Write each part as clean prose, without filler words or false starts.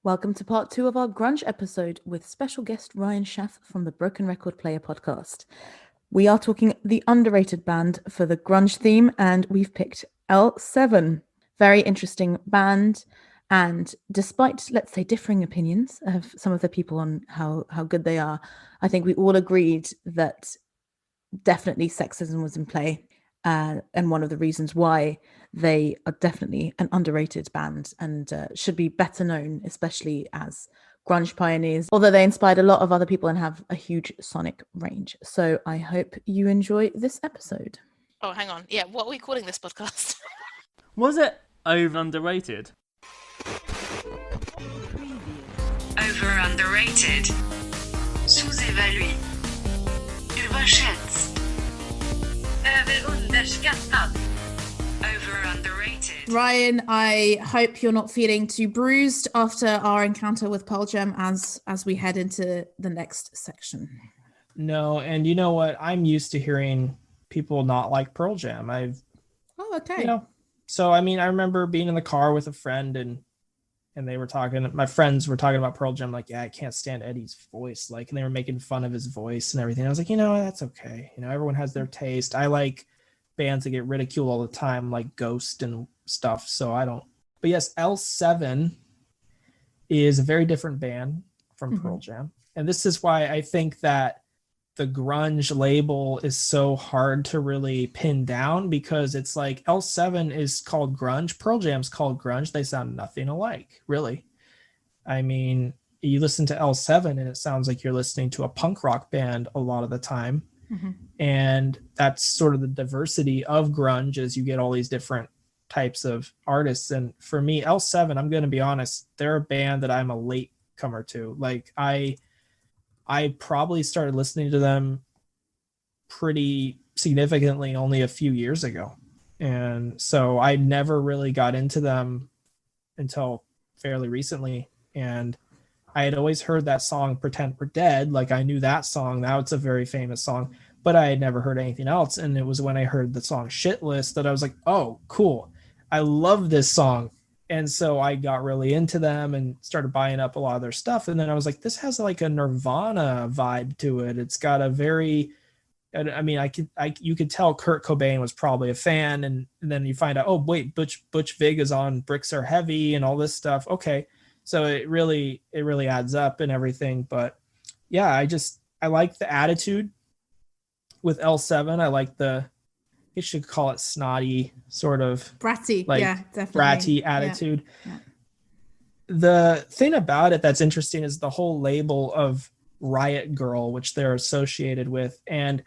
Welcome to part 2 of our Grunge episode with special guest Ryan Schaff from the Broken Record Player podcast. We are talking the underrated band for the grunge theme, and we've picked L7. Very interesting band, and despite, let's say, differing opinions of some of the people on how good they are, I think we all agreed that definitely sexism was in play, and one of the reasons why they are definitely an underrated band and should be better known, especially as grunge pioneers, although they inspired a lot of other people and have a huge sonic range. So I hope you enjoy this episode. Oh, hang on. Yeah, what are we calling this podcast? Was it over underrated? Over underrated. Sous-évalué. Überschätzt. Överunderskattad. Over underrated. Ryan, I hope you're not feeling too bruised after our encounter with Pearl Jam as we head into the next section. No, and you know what? I'm used to hearing people not like Pearl Jam. Okay. So I mean, I remember being in the car with a friend and they were talking, my friends were talking about Pearl Jam, like, yeah, I can't stand Eddie's voice. Like, and they were making fun of his voice and everything. I was like, that's okay. Everyone has their taste. I like bands that get ridiculed all the time, like Ghost and stuff. So I don't, but yes, L7 is a very different band from Pearl Jam. And this is why I think that the grunge label is so hard to really pin down, because it's like L7 is called grunge, Pearl Jam's called grunge. They sound nothing alike, really. I mean, you listen to L7 and it sounds like you're listening to a punk rock band a lot of the time. And that's sort of the diversity of grunge, as you get all these different types of artists. And for me, L7, I'm going to be honest, they're a band that I'm a late comer to. Like I probably started listening to them pretty significantly only a few years ago. And so I never really got into them until fairly recently. And I had always heard that song, Pretend We're Dead. Like I knew that song. Now it's a very famous song, but I had never heard anything else. And it was when I heard the song Shit List that I was like, oh, cool. I love this song. And so I got really into them and started buying up a lot of their stuff. And then I was like, this has like a Nirvana vibe to it. It's got a very, I mean, you could tell Kurt Cobain was probably a fan. And then you find out, oh, wait, Butch Vig is on Bricks Are Heavy and all this stuff. Okay. So it really adds up and everything. But yeah, I like the attitude with L7. I like you should call it snotty, sort of Bratty. Like yeah, definitely. Bratty attitude. Yeah. The thing about it that's interesting is the whole label of Riot Girl, which they're associated with. And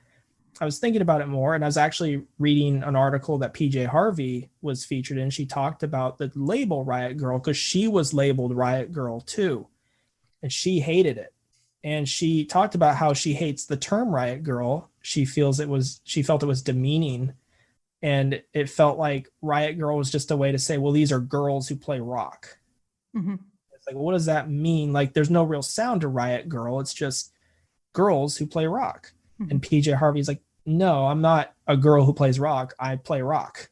I was thinking about it more, and I was actually reading an article that PJ Harvey was featured in. She talked about the label Riot Girl because she was labeled Riot Girl too, and she hated it. And she talked about how she hates the term Riot Girl. She felt it was demeaning, and it felt like Riot Girl was just a way to say, well, these are girls who play rock. It's like, well, what does that mean? Like, there's no real sound to Riot Girl. It's just girls who play rock. And PJ Harvey's like, no, I'm not a girl who plays rock. I play rock.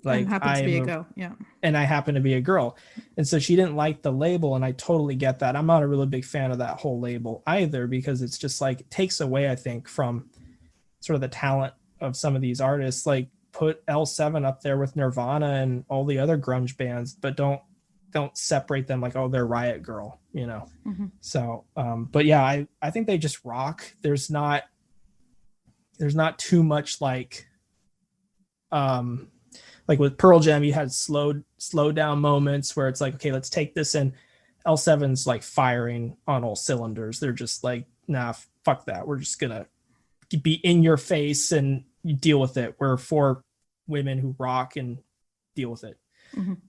Like, and happen to be a girl. Yeah. And I happen to be a girl. And so she didn't like the label. And I totally get that. I'm not a really big fan of that whole label either, because it's just like, it takes away, I think, from sort of the talent of some of these artists. Like, put L7 up there with Nirvana and all the other grunge bands, but don't separate them like, oh, they're Riot Girl, So, but yeah, I think they just rock. There's not too much like with Pearl Jam, you had slow down moments where it's like, okay, let's take this in. L7's like firing on all cylinders. They're just like, nah, fuck that. We're just gonna be in your face and you deal with it. We're for women who rock and deal with it.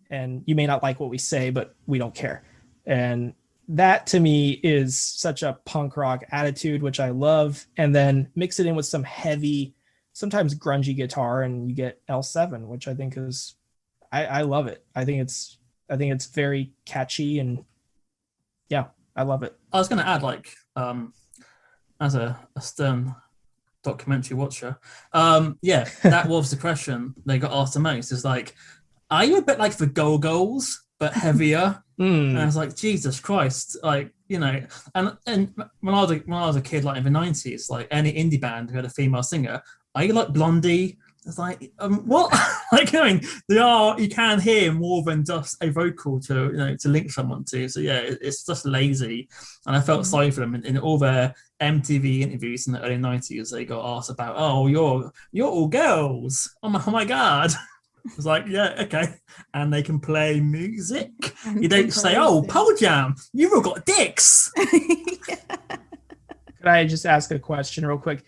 And you may not like what we say, but we don't care. And that to me is such a punk rock attitude, which I love. And then mix it in with some heavy, sometimes grungy guitar, and you get L7, which I think is, I love it. I think it's very catchy, and yeah, I love it. I was going to add, like, as a stern documentary watcher, that was the question they got asked the most. Is like, are you a bit like the Go-Go's, but heavier. And I Mm. was like, Jesus Christ, like, you know, and when I was a kid, like in the 90s, like any indie band who had a female singer, I like Blondie. It's like, what? Like, I mean, you can hear more than just a vocal to link someone to. So yeah, it's just lazy. And I felt sorry for them in all their MTV interviews in the early 90s. They got asked about, oh, you're all girls. Oh my God. I was like, yeah, okay. And they can play music. And You don't say, oh, compose, yeah. Pearl Jam, you've all got dicks. Could I just ask a question real quick?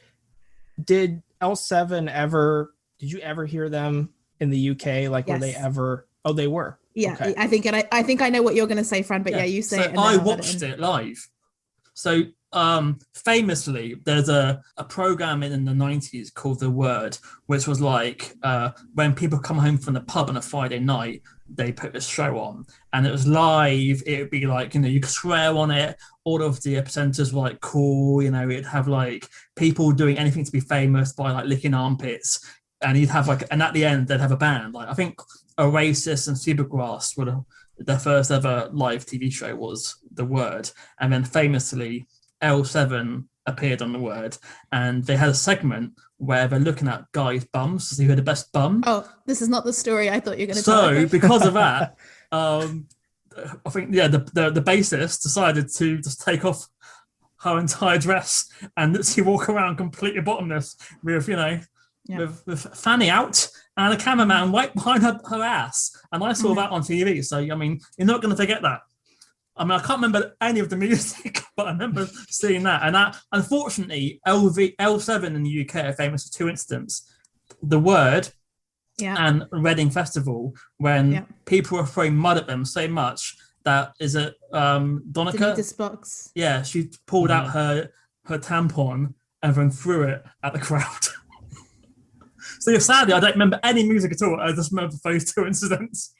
Did L7 did you ever hear them in the UK? Like, were they Yes. ever? Oh, they were. Yeah, Okay. I think I know what you're going to say, Fran. But yeah, you say So it. And I then I'll add watched in. it live. So famously, there's a program in the 90s called The Word, which was like when people come home from the pub on a Friday night, they put this show on, and it was live. It would be like, you could swear on it. All of the presenters were like cool, it'd have like people doing anything to be famous by like licking armpits, and you'd have and at the end they'd have a band. Like I think Oasis and Supergrass were their first ever live TV show was The Word, and then famously L7 appeared on The Word, and they had a segment where they're looking at guys' bums to see who had the best bum. Oh, this is not the story I thought you were going to tell. So Okay. because of that, I think the bassist decided to just take off her entire dress and literally walk around completely bottomless with with Fanny out and a cameraman right behind her ass. And I saw that on TV. So I mean, you're not going to forget that. I mean, I can't remember any of the music, but I remember seeing that. And that, unfortunately, L7 in the UK are famous for two incidents: The Word and Reading Festival, when people were throwing mud at them so much that Donica? Denita's box. Yeah, she pulled out her tampon and then threw it at the crowd. So sadly, I don't remember any music at all. I just remember those two incidents.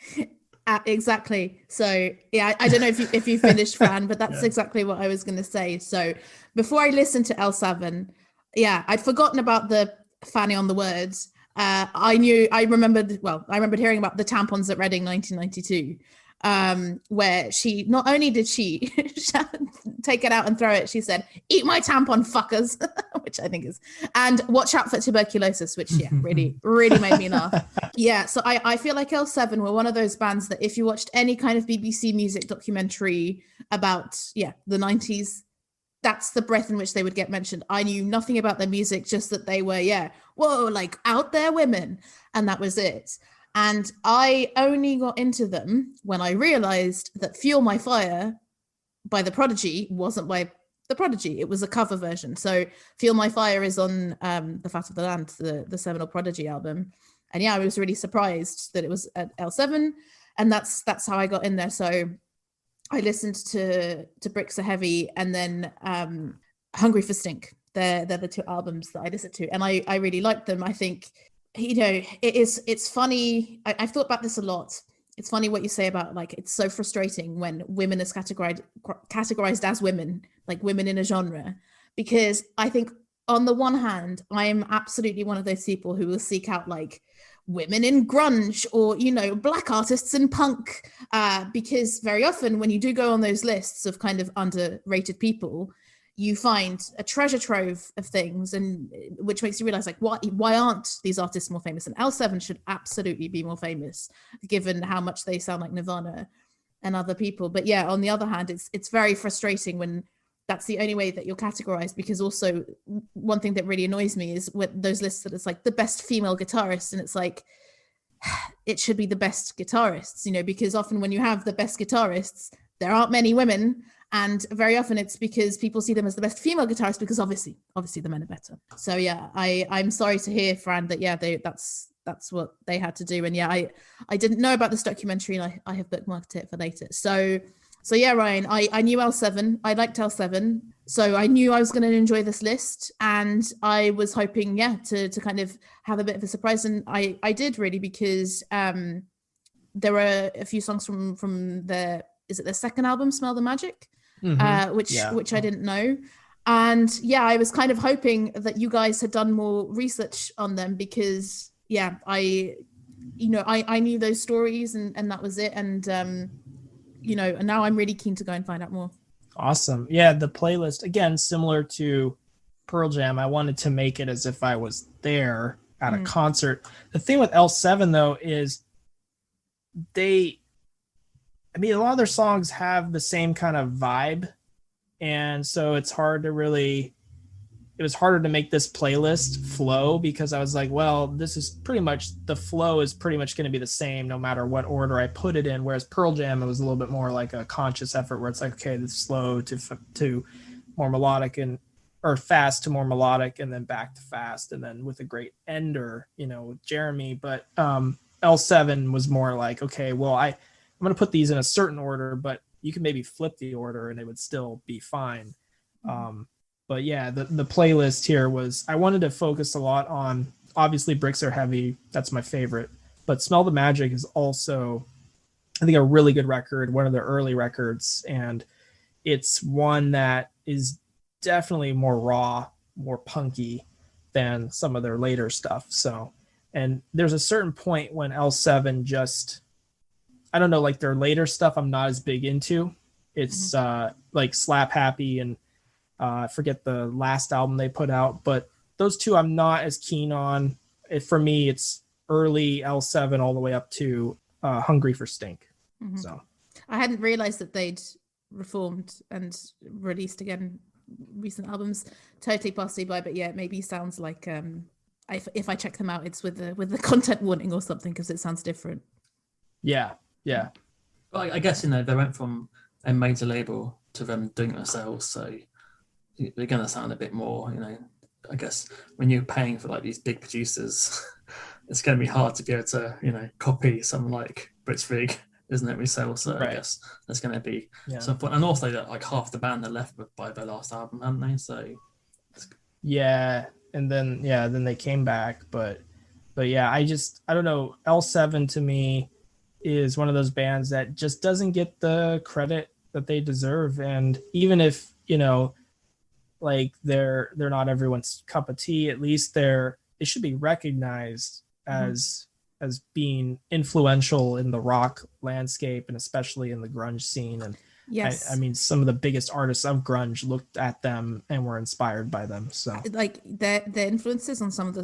Exactly. So yeah, I don't know if you finished, Fran, but that's exactly what I was going to say. So before I listened to L7, I'd forgotten about the Fanny on the Words. I remembered hearing about the tampons at Reading 1992, where she not only did she take it out and throw it, she said, "Eat my tampon, fuckers," which I think is, and watch out for tuberculosis, which really made me laugh. So I feel like L7 were one of those bands that if you watched any kind of BBC music documentary about the 90s, that's the breath in which they would get mentioned. I knew nothing about their music, just that they were like out there women, and that was it. And I only got into them when I realized that Fuel My Fire by The Prodigy wasn't by The Prodigy. It was a cover version. So Fuel My Fire is on The Fat of the Land, the seminal Prodigy album. And I was really surprised that it was at L7. And that's how I got in there. So I listened to Bricks Are Heavy and then Hungry for Stink. They're the two albums that I listened to. And I really liked them. I think, it's funny. I've thought about this a lot. It's funny what you say about like, it's so frustrating when women is categorized as women, like women in a genre, because I think on the one hand, I am absolutely one of those people who will seek out like women in grunge or, black artists in punk, because very often when you do go on those lists of kind of underrated people, you find a treasure trove of things, and which makes you realize like why aren't these artists more famous? And L7 should absolutely be more famous given how much they sound like Nirvana and other people. But on the other hand, it's very frustrating when that's the only way that you're categorized, because also one thing that really annoys me is with those lists that it's like the best female guitarist, and it's like it should be the best guitarists, because often when you have the best guitarists, there aren't many women. And very often it's because people see them as the best female guitarist because obviously the men are better. So I'm sorry to hear, Fran, that that's what they had to do. And I didn't know about this documentary, and I have bookmarked it for later. So Ryan, I knew L7. I liked L7. So I knew I was going to enjoy this list, and I was hoping to kind of have a bit of a surprise, and I did really, because there were a few songs from their second album, Smell the Magic, which I didn't know. And I was kind of hoping that you guys had done more research on them, because I knew those stories, and that was it. And and now I'm really keen to go and find out more. Awesome. Yeah, the playlist, again, similar to Pearl Jam, I wanted to make it as if I was there at a concert. The thing with L7, though, is a lot of their songs have the same kind of vibe. And so it was harder to make this playlist flow because I was like, well, the flow is pretty much going to be the same no matter what order I put it in. Whereas Pearl Jam, it was a little bit more like a conscious effort where it's like, okay, this slow to more melodic or fast to more melodic and then back to fast. And then with a great ender, with Jeremy. But L7 was more like, okay, well, I'm going to put these in a certain order, but you can maybe flip the order and it would still be fine. But yeah, the playlist here I wanted to focus a lot on, obviously Bricks Are Heavy. That's my favorite, but Smell the Magic is also, I think, a really good record, one of their early records. And it's one that is definitely more raw, more punky than some of their later stuff. So, and there's a certain point when L7 just, I don't know, like their later stuff I'm not as big into. It's like Slap Happy and I forget the last album they put out, but those two I'm not as keen on. For me, it's early L7 all the way up to Hungry for Stink. So I hadn't realized that they'd reformed and released again recent albums. Totally passed me by, but yeah, it maybe sounds like if I check them out, it's with the content warning or something because it sounds different. Yeah. Well, I guess they went from a major label to them doing it themselves, so they're going to sound a bit more, I guess when you're paying for like these big producers, it's going to be hard to be able to, copy something like Blitzkrieg, isn't it? We sell, so right. I guess there's going to be some fun. And also that like half the band are left by their last album, haven't they? So yeah, and then they came back, but yeah, I don't know. L7 to me is one of those bands that just doesn't get the credit that they deserve, and even if like they're not everyone's cup of tea, at least they should be recognized as being influential in the rock landscape and especially in the grunge scene. And yes, I mean some of the biggest artists of grunge looked at them and were inspired by them. So like their influences on some of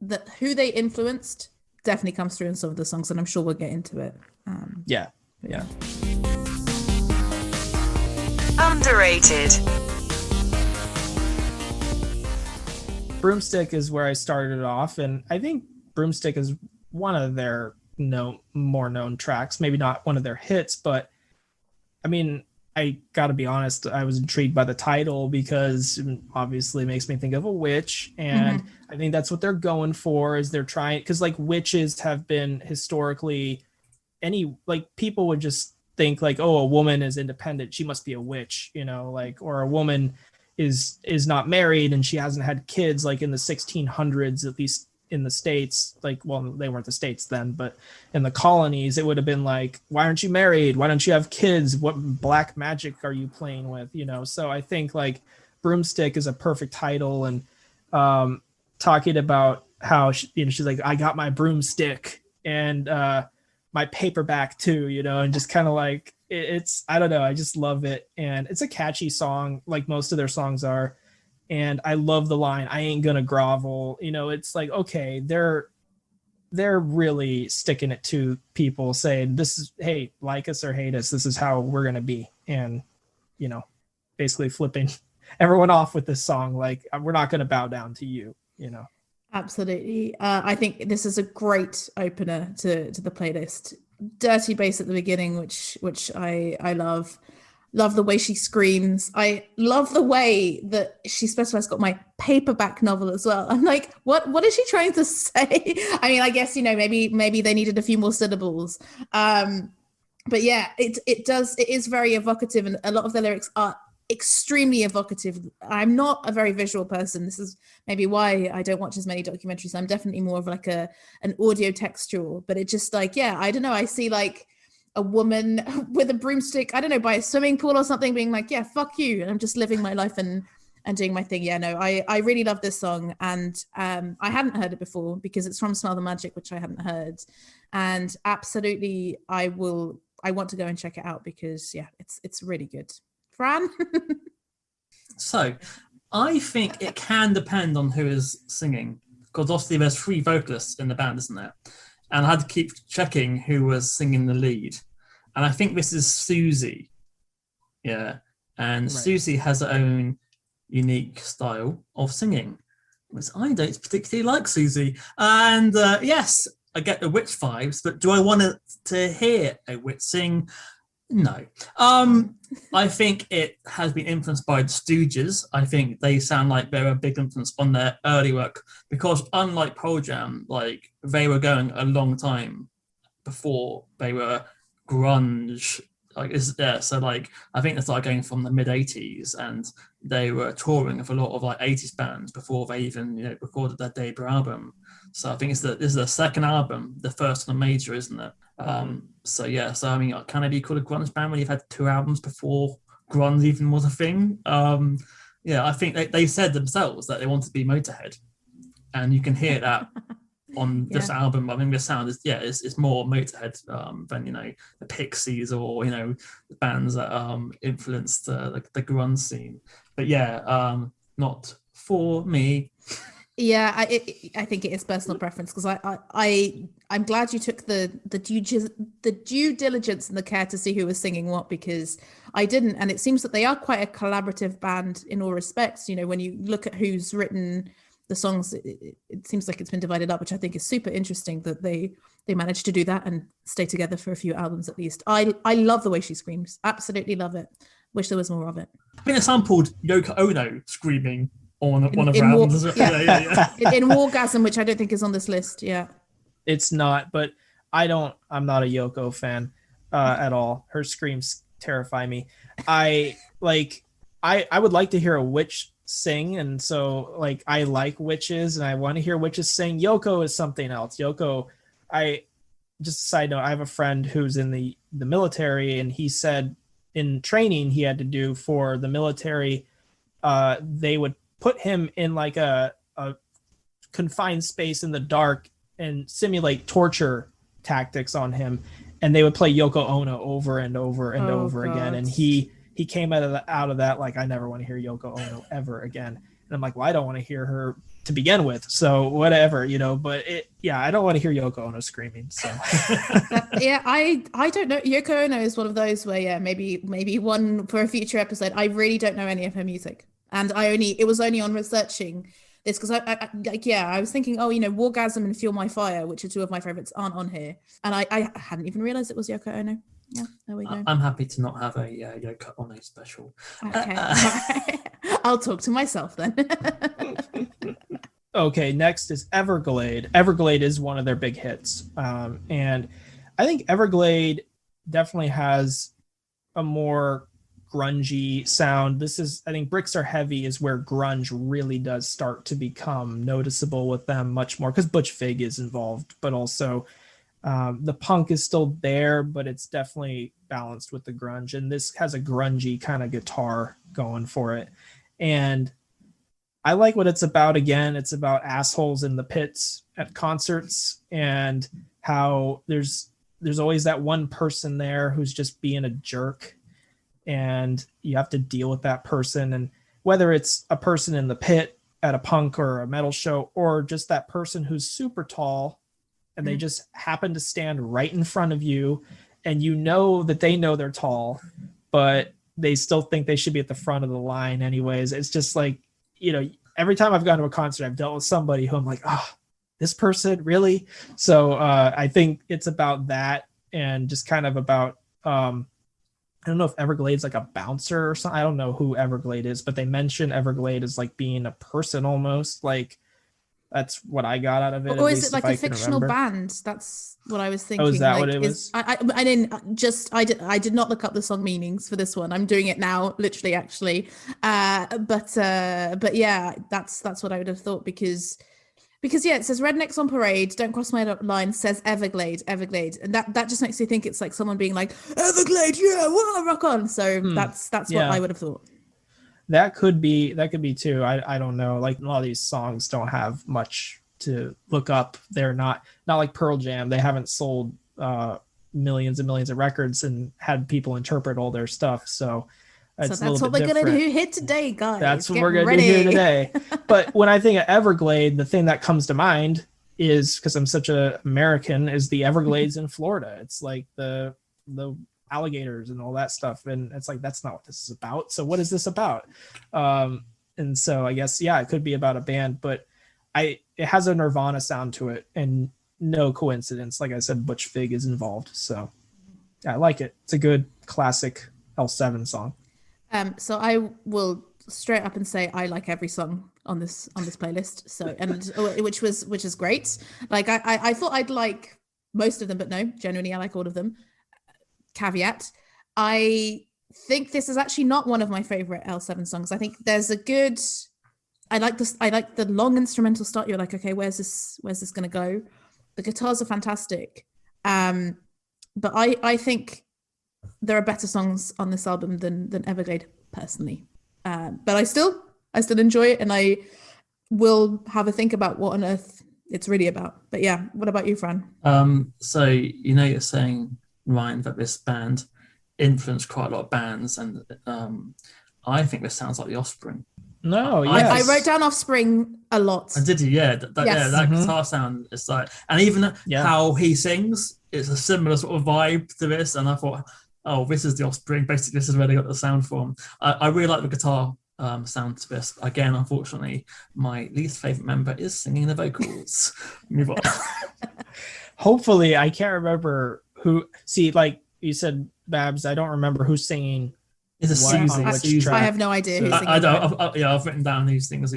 the who they influenced definitely comes through in some of the songs, and I'm sure we'll get into it. Yeah. Underrated. Broomstick is where I started off, and I think Broomstick is one of their more known tracks, maybe not one of their hits, but I mean, I gotta be honest, I was intrigued by the title because obviously it makes me think of a witch, and I think that's what they're going for, is they're trying, because like witches have been historically, people would just think like, oh, a woman is independent, she must be a witch, or a woman is not married and she hasn't had kids, like in the 1600s, at least in the States, like, well, they weren't the States then, but in the colonies, it would have been like, why aren't you married? Why don't you have kids? What black magic are you playing with? So I think like Broomstick is a perfect title, and talking about how she's like, I got my broomstick and my paperback too, and just kind of like, it's, I don't know, I just love it. And it's a catchy song, like most of their songs are. And I love the line, I ain't gonna grovel. It's like, okay, they're really sticking it to people, saying this is, hey, like us or hate us, this is how we're gonna be. And, basically flipping everyone off with this song, like, we're not gonna bow down to you, Absolutely. I think this is a great opener to the playlist. Dirty bass at the beginning, which I love. Love the way she screams. I love the way that she specifies got my paperback novel as well. I'm like, what is she trying to say? I mean, I guess, maybe they needed a few more syllables. But yeah, it is very evocative, and a lot of the lyrics are extremely evocative. I'm not a very visual person. This is maybe why I don't watch as many documentaries. I'm definitely more of like an audio textual, but it just like, yeah, I don't know. I see like a woman with a broomstick, I don't know, by a swimming pool or something, being like, yeah, fuck you. And I'm just living my life and doing my thing. Yeah, no, I really love this song. And I hadn't heard it before because it's from Smell the Magic, which I hadn't heard. And absolutely, I will I want to go and check it out because it's really good. Fran? So, I think it can depend on who is singing, because obviously there's 3 vocalists in the band, isn't there? And I had to keep checking who was singing the lead. And I think this is Susie. Yeah. And Right. Susie has her own unique style of singing, which I don't particularly like Susie. And yes, I get the witch vibes, but do I want to hear a witch sing? No. I think it has been influenced by the Stooges. I think they sound like they're a big influence on their early work, because unlike Pearl Jam, like they were going a long time before they were grunge. So like I think they started going from the mid 80s, and they were touring with a lot of like 80s bands before they even recorded their debut album. So I think this is the second album, the first on a major, isn't it? So I mean, can it be called a grunge band when you've had 2 albums before grunge even was a thing? I think they said themselves that they wanted to be Motorhead, and you can hear that on this album. I mean, the sound is it's more Motorhead than the Pixies or the bands that influenced the grunge scene. But not for me. Yeah, I think it is personal preference, because I'm glad you took the due diligence and the care to see who was singing what, because I didn't, and it seems that they are quite a collaborative band in all respects. When you look at who's written the songs, it seems like it's been divided up, which I think is super interesting that they managed to do that and stay together for a few albums at least. I love the way she screams, absolutely love it. Wish there was more of it. I think they sampled Yoko Ono screaming on one of her albums. In Wargasm, which I don't think is on this list. Yeah, it's not, but I'm not a Yoko fan at all. Her screams terrify me. I would like to hear a witch sing, and so like I like witches and I want to hear witches sing. Yoko is something else. Yoko, just a side note, I have a friend who's in the military, and he said in training he had to do for the military, they would put him in like a confined space in the dark and simulate torture tactics on him, and they would play Yoko Ono over and over and over again, and he came out of that like, I never want to hear Yoko Ono ever again. And I'm like, well, I don't want to hear her to begin with, so whatever, but I don't want to hear Yoko Ono screaming. So I don't know. Yoko Ono is one of those where maybe one for a future episode. I really don't know any of her music, and it was only on researching this, because I was thinking, Wargasm and Fuel My Fire, which are 2 of my favorites, aren't on here, and I hadn't even realized it was Yoko Ono. Yeah, there we go. I'm happy to not have a Yoko Ono special. Okay. I'll talk to myself then. Okay, next is Everglade. Everglade is one of their big hits. And I think Everglade definitely has a more grungy sound. I think Bricks Are Heavy is where grunge really does start to become noticeable with them much more, because Butch Vig is involved, but also the punk is still there, but it's definitely balanced with the grunge. And this has a grungy kind of guitar going for it. And I like what it's about. Again, it's about assholes in the pits at concerts, and how there's always that one person there who's just being a jerk, and you have to deal with that person. And whether it's a person in the pit at a punk or a metal show, or just that person who's super tall and they just happen to stand right in front of you, and that they know they're tall, but they still think they should be at the front of the line anyways. It's just like, every time I've gone to a concert, I've dealt with somebody who I'm like, oh, this person, really? So I think it's about that, and just kind of about, I don't know if Everglade's like a bouncer or something. I don't know who Everglade is, but they mention Everglade as like being a person almost. Like, that's what I got out of it. Or is it like a fictional band? That's what I was thinking. Oh, is that what it was? I did not look up the song meanings for this one. I'm doing it now, literally, actually. But yeah, that's what I would have thought, because it says Rednecks on Parade, Don't Cross My Line, says Everglade, and that just makes me think it's like someone being like, Everglade, yeah, whoa, rock on. So that's what I would have thought. That could be too. I don't know. Like, a lot of these songs don't have much to look up. They're not like Pearl Jam. They haven't sold millions and millions of records and had people interpret all their stuff. So it's that's what we're gonna do here today, guys. That's what Get we're gonna ready. do here today. But when I think of Everglade, the thing that comes to mind is, because I'm such an American, is the Everglades in Florida. It's like the alligators and all that stuff, and it's like, that's not what this is about. So what is this about? And so I guess, yeah, it could be about a band, but it has a Nirvana sound to it, and no coincidence, like I said, Butch Vig is involved. So yeah, I like it. It's a good classic L7 song. So I will straight up and say I like every song on this playlist. So, and which is great. Like I thought I'd like most of them, but no, genuinely I like all of them. Caveat: I think this is actually not one of my favorite L7 songs. I think there's a good. I like this. I like the long instrumental start. You're like, okay, where's this gonna go? The guitars are fantastic, but I think there are better songs on this album than Everglade personally. But I still enjoy it, and I will have a think about what on earth it's really about. But yeah, what about you, Fran? So you're saying, Ryan, that this band influenced quite a lot of bands, and I think this sounds like The Offspring. No, yes. I wrote down Offspring a lot. And did you? Yeah, that Mm-hmm. guitar sound is like, and even how he sings, it's a similar sort of vibe to this. And I thought, oh, this is The Offspring. Basically, this is where they got the sound from. I really like the guitar sound to this. Again, unfortunately, my least favorite member is singing the vocals. Move on. Hopefully, I can't remember who. See, like you said, Babs, I don't remember who's singing. It's a Susie. I have no idea who's singing. I've written down these things.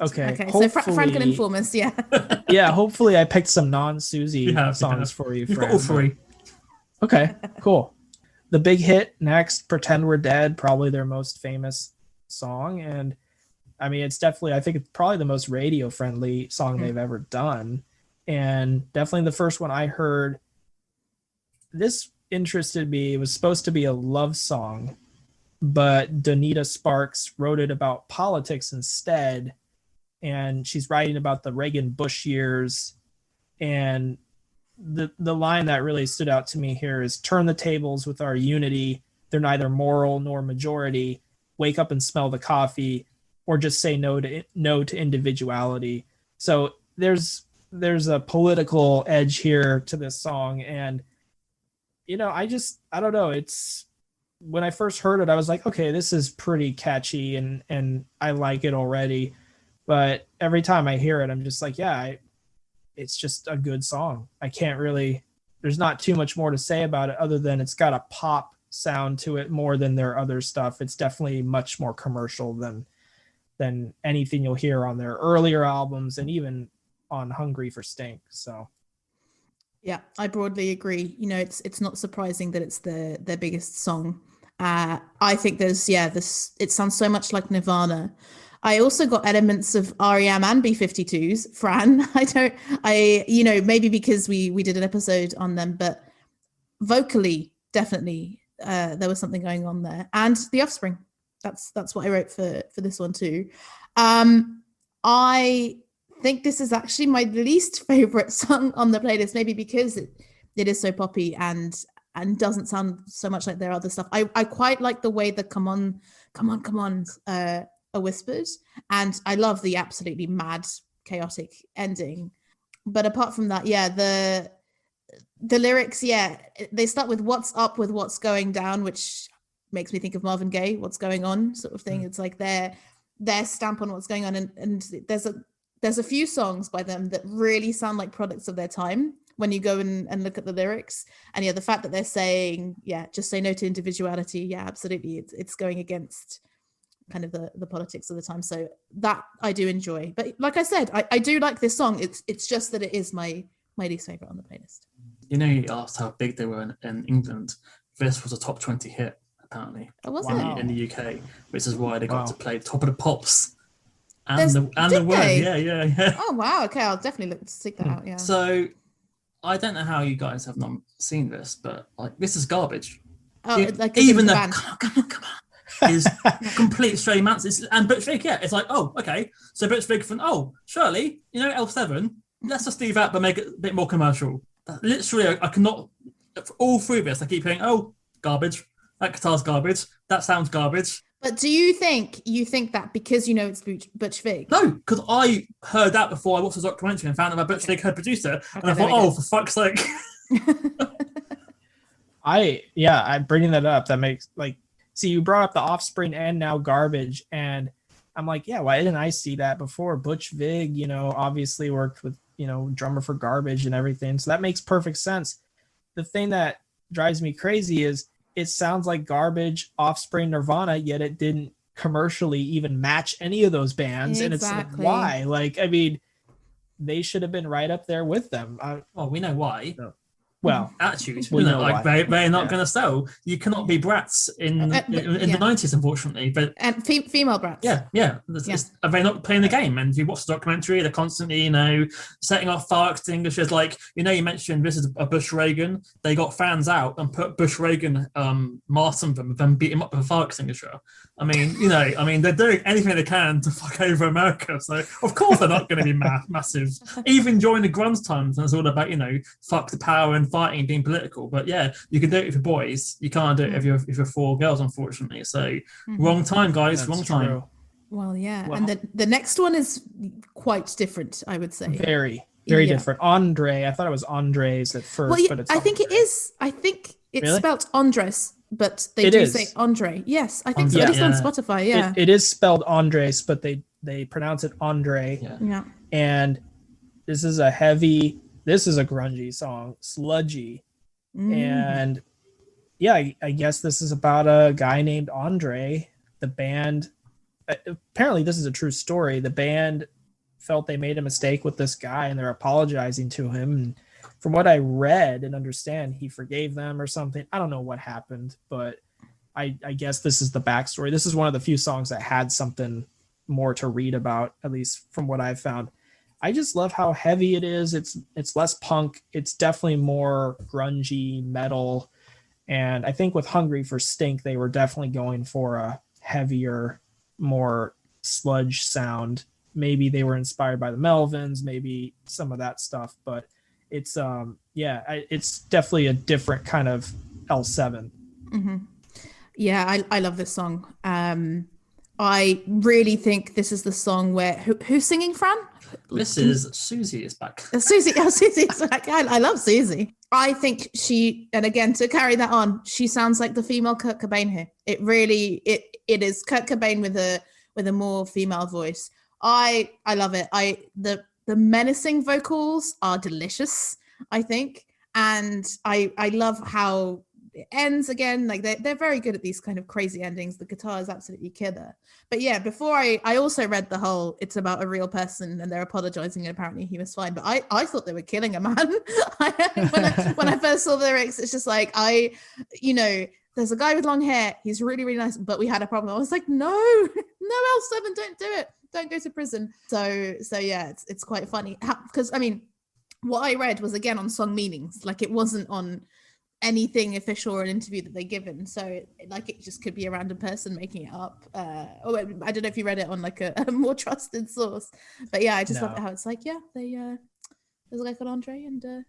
Okay. So Fran can inform us. Yeah. Yeah. Hopefully, I picked some non-Susie songs for you. You've got all three. Okay. Cool. The big hit next, "Pretend We're Dead," probably their most famous song, and I mean, it's definitely, I think it's probably the most radio-friendly song they've ever done, and definitely the first one I heard. This interested me. It was supposed to be a love song, but Donita Sparks wrote it about politics instead, and she's writing about the Reagan-Bush years, and the line that really stood out to me here is, "Turn the tables with our unity. They're neither moral nor majority. Wake up and smell the coffee, or just say no to individuality." So there's a political edge here to this song, and I don't know. It's, when I first heard it, I was like, okay, this is pretty catchy, and I like it already. But every time I hear it, I'm just like, yeah, it's just a good song. I can't really, there's not too much more to say about it other than it's got a pop sound to it more than their other stuff. It's definitely much more commercial than anything you'll hear on their earlier albums, and even on Hungry for Stink. So yeah, I broadly agree. It's not surprising that it's their biggest song. I think it sounds so much like Nirvana. I also got elements of R.E.M. and B-52s, Fran. Maybe because we did an episode on them, but vocally, definitely, there was something going on there. And The Offspring. That's what I wrote for this one too. I think this is actually my least favorite song on the playlist, maybe because it is so poppy and doesn't sound so much like their other stuff. I quite like the way the come on are whispered, and I love the absolutely mad, chaotic ending. But apart from that, the lyrics, they start with "What's up with what's going down," which makes me think of Marvin Gaye, "What's going on," sort of thing. It's like their stamp on what's going on, and there's a few songs by them that really sound like products of their time when you go and look at the lyrics. And the fact that they're saying, just say no to individuality, absolutely, it's going against kind of the politics of the time. So that I do enjoy. But like I said, I do like this song. It's just that it is my least favorite on the playlist. You asked how big they were in England. This was a top 20 hit, apparently. Oh, was Wow. it? In the UK, which is why they got to play Top of the Pops. And Did the word, they? yeah. Oh wow, okay, I'll definitely look to seek that out. Yeah. So I don't know how you guys have not seen this, but like, this is garbage. Oh, like even the the band. come on is complete stray mats. And Butch Vig, it's like, oh, okay. So Butch Vig from, surely, L7, let's just leave that but make it a bit more commercial. Literally, I cannot all three of us, I keep hearing, "Oh, garbage. That guitar's garbage. That sounds garbage." But do you think that because you know it's Butch Vig? No, because I heard that before I watched the documentary and found out that Butch Vig had produced it, and I there thought, we "Oh, go. for fuck's sake!" I'm bringing that up. That makes see, you brought up the Offspring and now Garbage, and I'm like, yeah, why didn't I see that before? Butch Vig, obviously worked with, drummer for Garbage and everything. So that makes perfect sense. The thing that drives me crazy is it sounds like Garbage, Offspring, Nirvana, yet it didn't commercially even match any of those bands. Exactly. And it's like, why? They should have been right up there with them. Well, we know why. Well, Attitude. We know like why. they're not going to sell. You cannot be brats in the 90s, unfortunately. But And female brats. yeah. Are they not playing the game? And if you watch the documentary, they're constantly, setting off fire extinguishers. Like, you mentioned this is a Bush Reagan. They got fans out and put Bush Reagan masks on them and then beat him up with a fire extinguisher. I mean, they're doing anything they can to fuck over America. So of course they're not going to be massive. Even during the grunge times, and it's all about fuck the power and fighting and being political. But yeah, you can do it if you're boys. You can't do it if you're four girls, unfortunately. So wrong time, guys. that's Wrong time. true. Well, yeah. Well- And the next one is quite different, I would say. Very Yeah. different. Andre, I thought it was Andres at first, Well, yeah, but it's I think it Andre. is. I think it's Really? spelled Andres, but they It do is. say Andre. Yes, I think so. Andre, At least on yeah. Spotify, yeah. It is spelled Andres, but they pronounce it Andre. Yeah. Yeah. And this is a grungy song, sludgy. And yeah, I guess this is about a guy named Andre. The band, apparently this is a true story. The band felt they made a mistake with this guy and they're apologizing to him. And from what I read and understand, he forgave them or something. I don't know what happened, but I guess this is the backstory. This is one of the few songs that had something more to read about, at least from what I've found. I just love how heavy it is. It's less punk. It's definitely more grungy metal. And I think with Hungry for Stink, they were definitely going for a heavier, more sludge sound. Maybe they were inspired by the Melvins, maybe some of that stuff, but it's it's definitely a different kind of L7. Yeah, I love this song. I really think this is the song where who's singing, Fran? This is Susie is back. Susie. Oh, Susie's back. I love Susie. I think she, and again to carry that on, she sounds like the female Kurt Cobain here. It really it is Kurt Cobain with a more female voice. I love it. The menacing vocals are delicious, I think, and I love how it ends again. Like they're very good at these kind of crazy endings. The guitar is absolutely killer. But yeah, before I also read the whole it's about a real person and they're apologizing and apparently he was fine. But I thought they were killing a man. when I first saw the lyrics, it's just like there's a guy with long hair. He's really, really nice, but we had a problem. I was like, no, L7, don't do it. Don't go to prison. So yeah, it's quite funny because I mean, what I read was again on song meanings. Like it wasn't on anything official or an interview that they given. So it just could be a random person making it up. I don't know if you read it on like a more trusted source. But yeah, I just love it how it's like, yeah, there's a guy called Andre and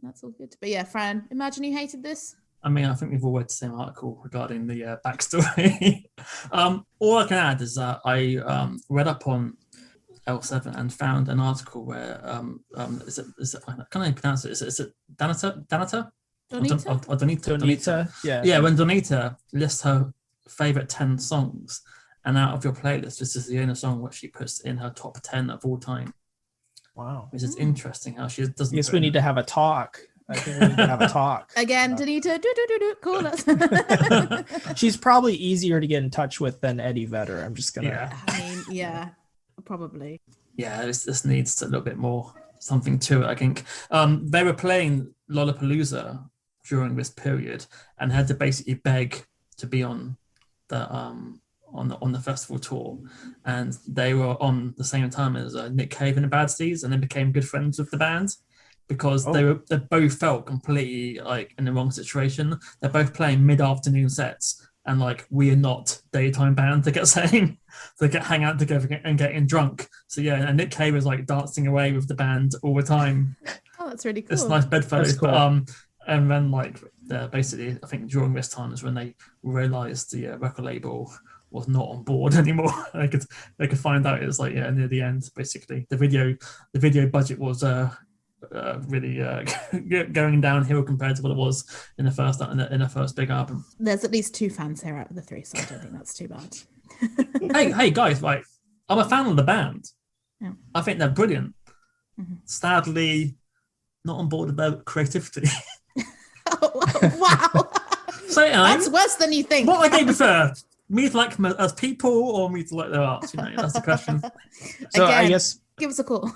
that's all good. But yeah, Fran, imagine you hated this. I mean, I think we've all read the same article regarding the backstory. All I can add is that I read up on L7 and found an article where is it I can't even pronounce it. Is it Donita? Donita? Yeah, when Donita lists her favorite 10 songs, and out of your playlist, this is the only song which she puts in her top 10 of all time. Wow. Which is interesting how she doesn't. I guess we need to have a talk. I think we need to have a talk. Again, Donita, call us. She's probably easier to get in touch with than Eddie Vedder. I'm just gonna. Yeah. I mean, yeah, probably. Yeah, this needs a little bit more something to it, I think. They were playing Lollapalooza during this period and had to basically beg to be on the festival tour, and they were on the same time as Nick Cave and the Bad Seeds, and then became good friends with the band because they both felt completely like in the wrong situation. They're both playing mid-afternoon sets, and like we are not daytime band to get saying to get hang out together and getting drunk. So yeah, and Nick Cave was like dancing away with the band all the time. Oh, that's really cool. It's nice bedfellows. That's cool. But And then basically, I think during this time is when they realised the record label was not on board anymore. they could find out it was near the end. Basically, the video budget was really going downhill compared to what it was in the first big album. There's at least 2 fans here out of the 3, so I don't think that's too bad. hey guys, I'm a fan of the band. Yeah. I think they're brilliant. Mm-hmm. Sadly, not on board with their creativity. Wow. So that's worse than you think. What would they prefer? Me to like them as people, or me to like their art? That's the question. So Again, I guess, give us a call.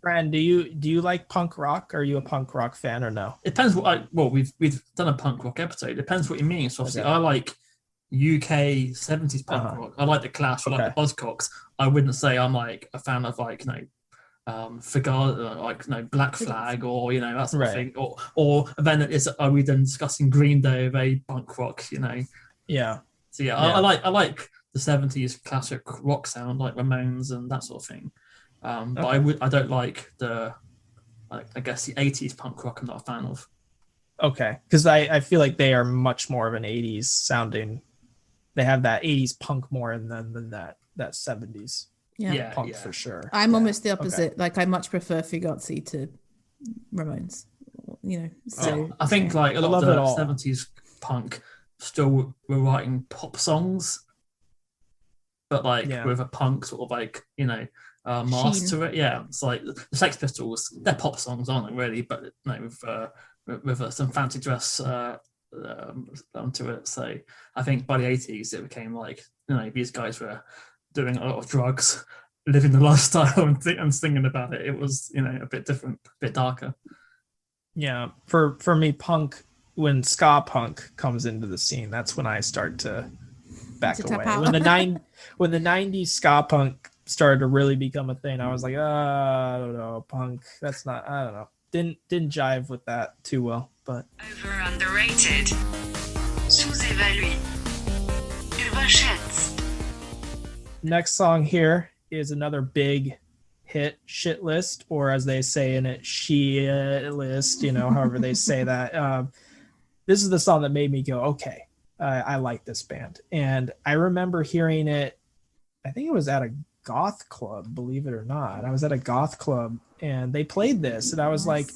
Fran, do you like punk rock? Are you a punk rock fan or no? It depends we've done a punk rock episode. It depends what you mean. So obviously, Okay. I like UK 70s punk rock. I like the Clash. I like the Buzzcocks. I wouldn't say I'm like a fan of Black Flag or that sort of thing. Or then are we then discussing Green Day of a punk rock? Yeah. So I like the 70s classic rock sound like Ramones and that sort of thing. But I don't like the 80s punk rock. I'm not a fan of. Okay, because I feel like they are much more of an 80s sounding. They have that 80s punk more than that 70s punk for sure. I'm almost the opposite. Okay. I much prefer Fugazi to Ramones. So I think a lot of the 70s punk still were writing pop songs, but with a punk sort of mask to it. Yeah, it's like the Sex Pistols. They're pop songs, aren't they? Really, but with some fancy dress onto it. So I think by the 80s it became these guys were doing a lot of drugs, living the lifestyle and singing about it. It was a bit different, a bit darker. Yeah, for me, punk, when ska punk comes into the scene, that's when I start to back away. When the 90s ska punk started to really become a thing, I was like, I don't know, punk, that's not, I don't know. Didn't jive with that too well, but Over underrated. Sous-évalué. Überschätzt. next song here is another big hit, Shit List, or as they say in it, Shit List, however they say that. This is the song that made me go, okay, I like this band. And I remember hearing it, I think it was at a goth club, believe it or not. I was at a goth club and they played this and I was like,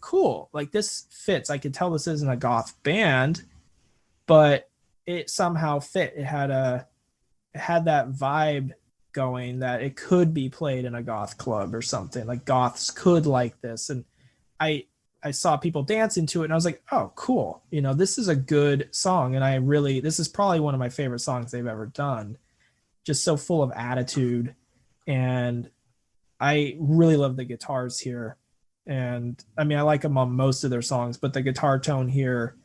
cool, this fits. I could tell this isn't a goth band, but it somehow fit. It had that vibe going that it could be played in a goth club or something. Like goths could like this. And I saw people dancing to it and I was like, oh, cool. This is a good song. And this is probably one of my favorite songs they've ever done. Just so full of attitude. And I really love the guitars here. And I mean, I like them on most of their songs, but the guitar tone here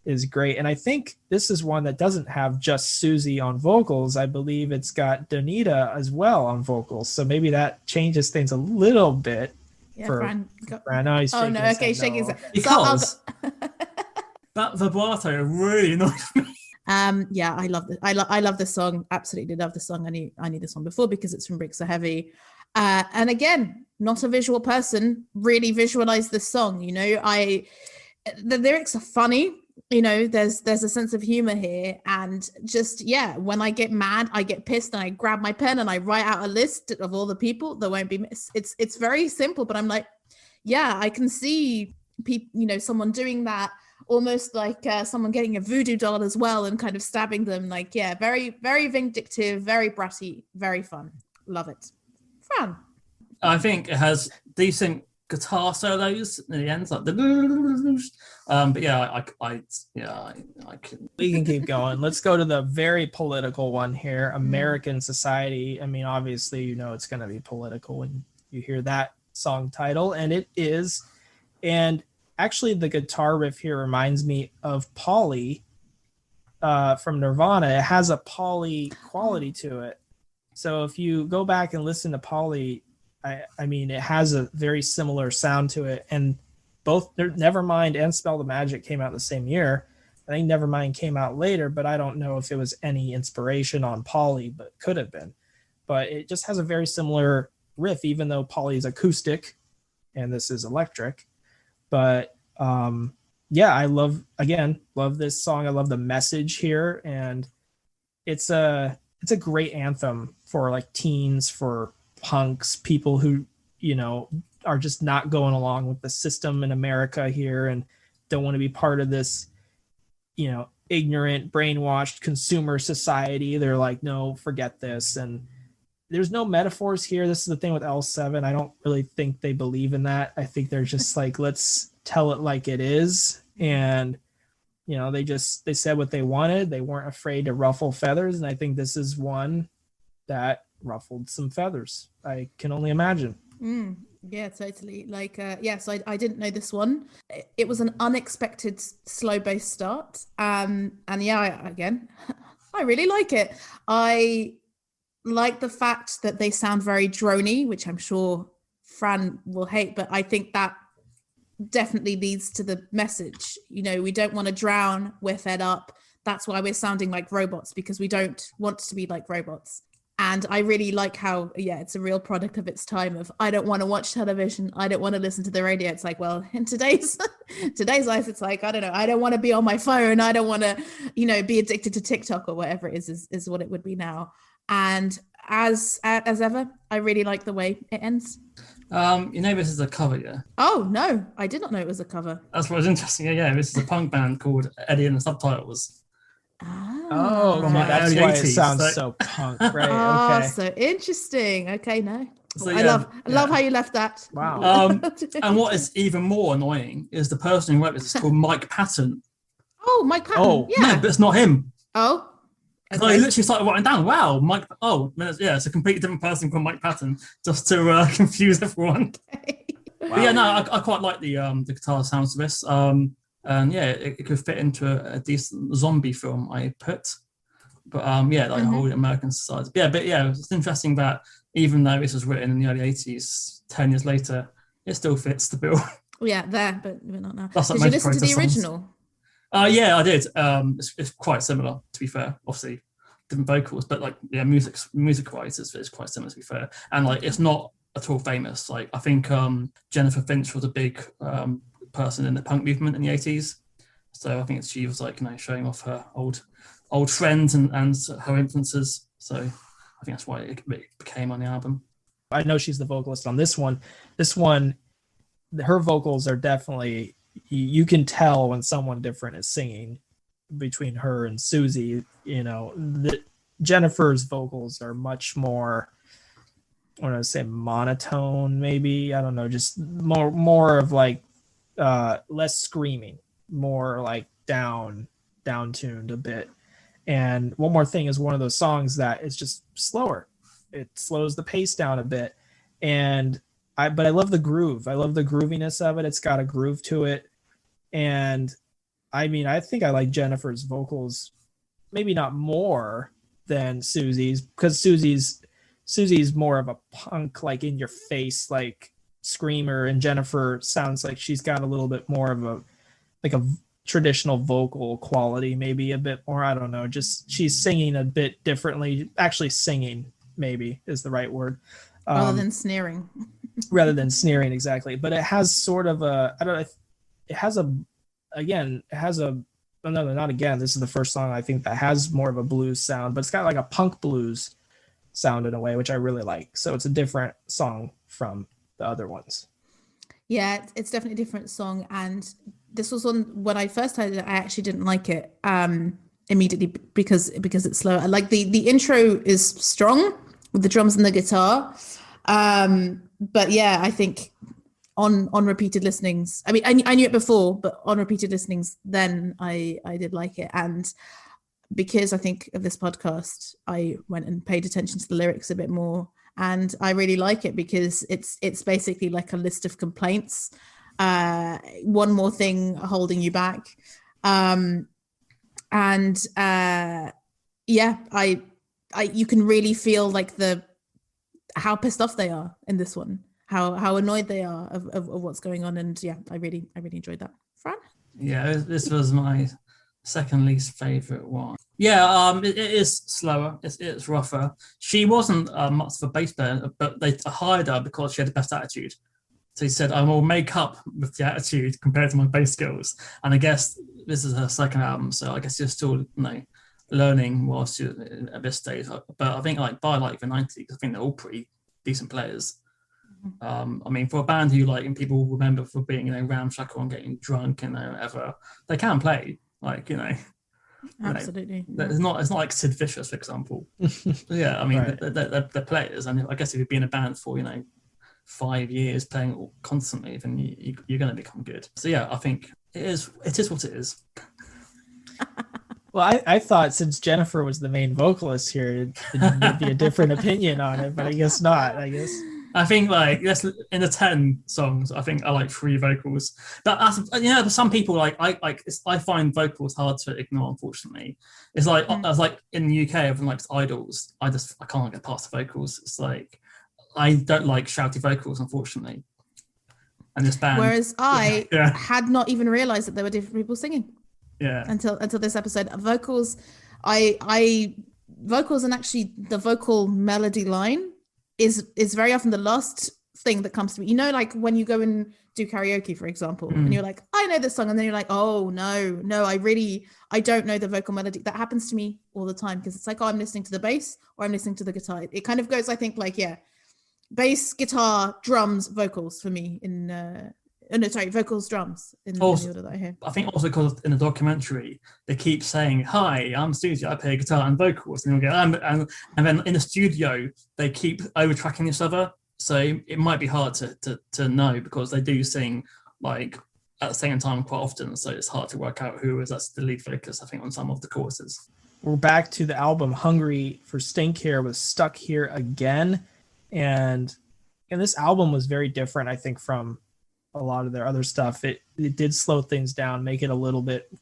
is great. And I think this is one that doesn't have just Susie on vocals. I believe it's got Donita as well on vocals. So maybe that changes things a little bit. Yeah, Fran, Shaking his head. Because that vibrato really annoyed me. Yeah, I love this. I love this song. Absolutely love this song. I knew this one before because it's from Bricks Are Heavy. And again, not a visual person, really visualize this song. The lyrics are funny. There's a sense of humor here, and just when I get mad, I get pissed, and I grab my pen and I write out a list of all the people that won't be missed. It's very simple, but I'm like, yeah, I can see people, someone doing that, almost like someone getting a voodoo doll as well and kind of stabbing them. Very, very vindictive, very bratty, very fun. Love it. Fran. I think it has decent guitar solos in the end, but yeah, I can. We can keep going. Let's go to the very political one here, American Society. I mean, obviously, it's going to be political when you hear that song title, and it is. And actually, the guitar riff here reminds me of Polly from Nirvana. It has a Polly quality to it. So if you go back and listen to Polly, I mean, it has a very similar sound to it. And both Nevermind and Spell the Magic came out the same year. I think Nevermind came out later, but I don't know if it was any inspiration on Polly, but could have been. But it just has a very similar riff, even though Polly is acoustic and this is electric. But yeah, I love this song. I love the message here, and it's a great anthem for like teens, for punks, people who, you know, are just not going along with the system in America here and don't want to be part of this, you know, ignorant, brainwashed consumer society. They're like, no, forget this. And there's no metaphors here. This is the thing with L7. I don't really think they believe in that. I think they're just like, let's tell it like it is. And, you know, they said what they wanted. They weren't afraid to ruffle feathers. And I think this is one that ruffled some feathers. I can only imagine. Yeah, totally. Like, so I didn't know this one. It was an unexpected slow bass start. And yeah, again, I really like it. I like the fact that they sound very drony, which I'm sure Fran will hate, but I think that definitely leads to the message. You know, we don't want to drown, we're fed up. That's why we're sounding like robots, because we don't want to be like robots. And I really like how, it's a real product of its time of, I don't want to watch television. I don't want to listen to the radio. It's like, well, in today's life, it's like, I don't know. I don't want to be on my phone. I don't want to, you know, be addicted to TikTok or whatever it is what it would be now. And as ever, I really like the way it ends. You know, this is a cover, yeah? Oh, no, I did not know it was a cover. That's what was interesting. Yeah, this is a punk band called Eddie and the Subtitles. Oh, okay. That's why it sounds so punk, right? Oh, okay. So interesting. Okay, no. So, I love how you left that. Wow. And what is even more annoying is the person who wrote this is called Mike Patton. Oh, Mike Patton. Oh, yeah. No, but it's not him. Oh. Because I literally started writing down, wow, Mike. Oh, it's a completely different person called Mike Patton, just to confuse everyone. Okay. Wow. But yeah, no, I quite like the guitar sounds of this. And yeah, it could fit into a decent zombie film, I put. But like whole American society. But it's interesting that even though this was written in the early 80s, 10 years later, it still fits the bill. Yeah, there, but not now. That's like Did you listen to the songs. original? Yeah, I did. It's quite similar, to be fair. Obviously, different vocals, but like music-wise, it's quite similar, to be fair. And like, it's not at all famous. Like, I think Jennifer Finch was a big person in the punk movement in the 80s. So I think she was like, you know, showing off her old friends and her influences. So I think that's why it became on the album. I know she's the vocalist on this one. This one, her vocals are definitely, you can tell when someone different is singing between her and Susie. You know, Jennifer's vocals are much more, I want to say monotone, maybe. I don't know, just more of like less screaming, more like down tuned a bit. And One More Thing is one of those songs that is just slower. It slows the pace down a bit. But I love the groove. I love the grooviness of it. It's got a groove to it. And I mean, I think I like Jennifer's vocals, maybe not more than Susie's, because Susie's more of a punk, like in your face, like screamer, and Jennifer sounds like she's got a little bit more of a traditional vocal quality, maybe a bit more, I don't know, just she's singing a bit differently. Actually, singing maybe is the right word, rather than sneering. Rather than sneering, exactly. But it has sort of a, I don't know, it has a no, not again, this is the first song I think that has more of a blues sound, but it's got like a punk blues sound in a way, which I really like. So it's a different song from the other ones. Yeah, it's definitely a different song. And this was one, when I first heard it, I actually didn't like it immediately because it's slow. I like the intro is strong with the drums and the guitar. But yeah, I think on repeated listenings, I mean, I knew it before, but on repeated listenings, then I did like it. And because I think of this podcast, I went and paid attention to the lyrics a bit more, and I really like it because it's basically like a list of complaints. One more thing holding you back. You can really feel like how pissed off they are in this one, how annoyed they are of what's going on. And yeah, I really enjoyed that. Fran? Yeah, this was my second least favorite one. Yeah, it is slower. It's rougher. She wasn't much of a bass player, but they hired her because she had the best attitude. So he said, I will make up with the attitude compared to my bass skills. And I guess this is her second album, so I guess you're still learning whilst you're at this stage. But I think by the 90s, I think they're all pretty decent players. I mean, for a band who and people remember for being ramshackle and getting drunk and whatever, they can play. Absolutely. It's not like Sid Vicious, for example. Yeah, I mean, Right. they're players, and I guess if you've been in a band for 5 years playing constantly, then you're going to become good. So yeah, I think it is what it is. Well, I thought since Jennifer was the main vocalist here, there'd be a different opinion on it, but I guess not. I think in the 10 songs, I think I like 3 vocals. But some people I find vocals hard to ignore. Unfortunately, it's I was in the UK, everyone likes idols. I can't get past the vocals. It's I don't like shouty vocals, unfortunately. And this band, whereas I had not even realized that there were different people singing. Yeah. Until this episode, vocals, vocals and actually the vocal melody line is very often the last thing that comes to me. When you go and do karaoke, for example, and you're like, I know this song, and then you're like, oh no, I don't know the vocal melody. That happens to me all the time because it's I'm listening to the bass or I'm listening to the guitar. It kind of goes, I think, bass, guitar, drums, vocals for me vocals, drums in the order that I hear. I think also because in the documentary they keep saying, "Hi, I'm Susie. I play guitar and vocals," and and then in the studio they keep overtracking each other. So it might be hard to know because they do sing at the same time quite often. So it's hard to work out who is the lead vocalist. I think on some of the choruses. We're back to the album Hungry for Stink here with Stuck Here Again, and this album was very different, I think, from a lot of their other stuff. It did slow things down, make it a little bit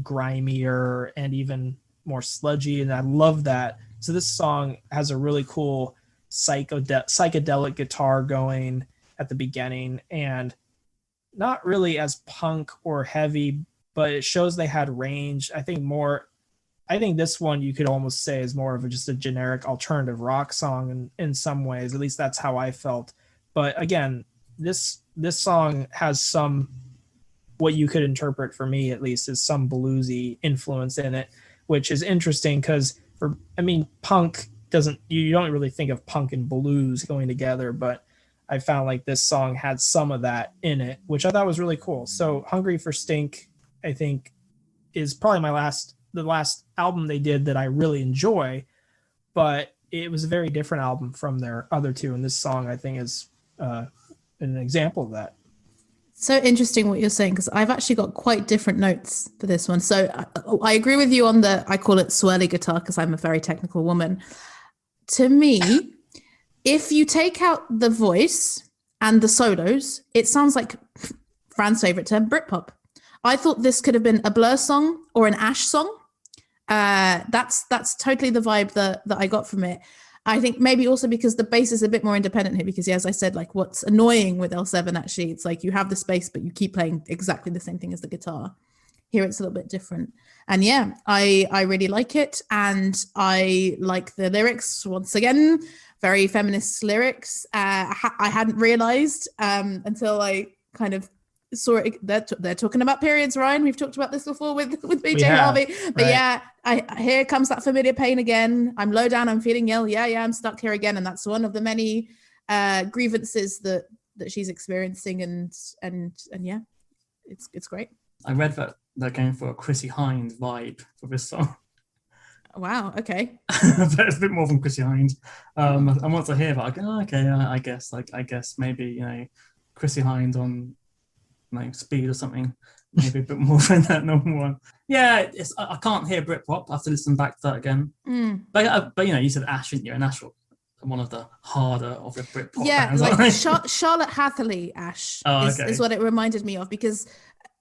grimier and even more sludgy, and I love that. So this song has a really cool psychedelic guitar going at the beginning, and not really as punk or heavy, but it shows they had range. I think this one you could almost say is more of just a generic alternative rock song in some ways. At least that's how I felt. But again, this song has some, what you could interpret for me at least, is some bluesy influence in it, which is interesting because punk you don't really think of punk and blues going together, but I found this song had some of that in it, which I thought was really cool. So Hungry for Stink, I think, is probably the last album they did that I really enjoy, but it was a very different album from their other two, and this song I think is an example of that. So interesting what you're saying, because I've actually got quite different notes for this one. So I agree with you on I call it swirly guitar because I'm a very technical woman. To me, if you take out the voice and the solos, it sounds like Fran's favorite term, Britpop. I thought this could have been a Blur song or an Ash song. That's totally the vibe that I got from it. I think maybe also because the bass is a bit more independent here, because as I said, what's annoying with L7 actually, it's you have the space, but you keep playing exactly the same thing as the guitar. Here it's a little bit different. And yeah, I really like it. And I like the lyrics, once again, very feminist lyrics. I hadn't realized until I kind of saw it. They're talking about periods, Ryan. We've talked about this before with BJ Harvey. But right. Here comes that familiar pain again. I'm low down. I'm feeling ill. Yeah, I'm stuck here again. And that's one of the many grievances that she's experiencing. And yeah, it's great. I read that they're going for a Chrissy Hind vibe for this song. Wow. Okay. But it's a bit more from Chrissy Hind. And once I hear that, I go, okay, I guess maybe Chrissy Hind on Speed or something, maybe a bit more than that normal one. Yeah, I can't hear Britpop. I have to listen back to that again. But you said Ash, didn't you? And Ash, one of the harder of the Britpop bands. Charlotte Hatherley Ash is what it reminded me of, because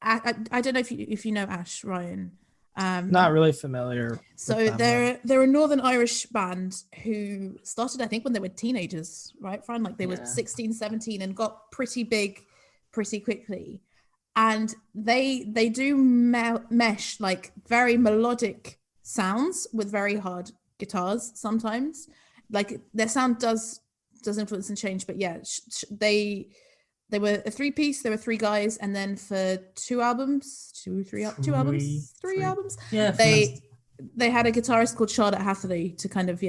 I don't know if you know Ash, Ryan. Not really familiar. So they're a Northern Irish band who started, I think, when they were teenagers, right, Fran? They were 16, 17 and got pretty big pretty quickly. And they do mesh very melodic sounds with very hard guitars sometimes. Their sound does influence and change, but yeah, They were a three-piece. There were three guys, and then for three albums, Yeah, they had a guitarist called Charlotte Hatherley to kind of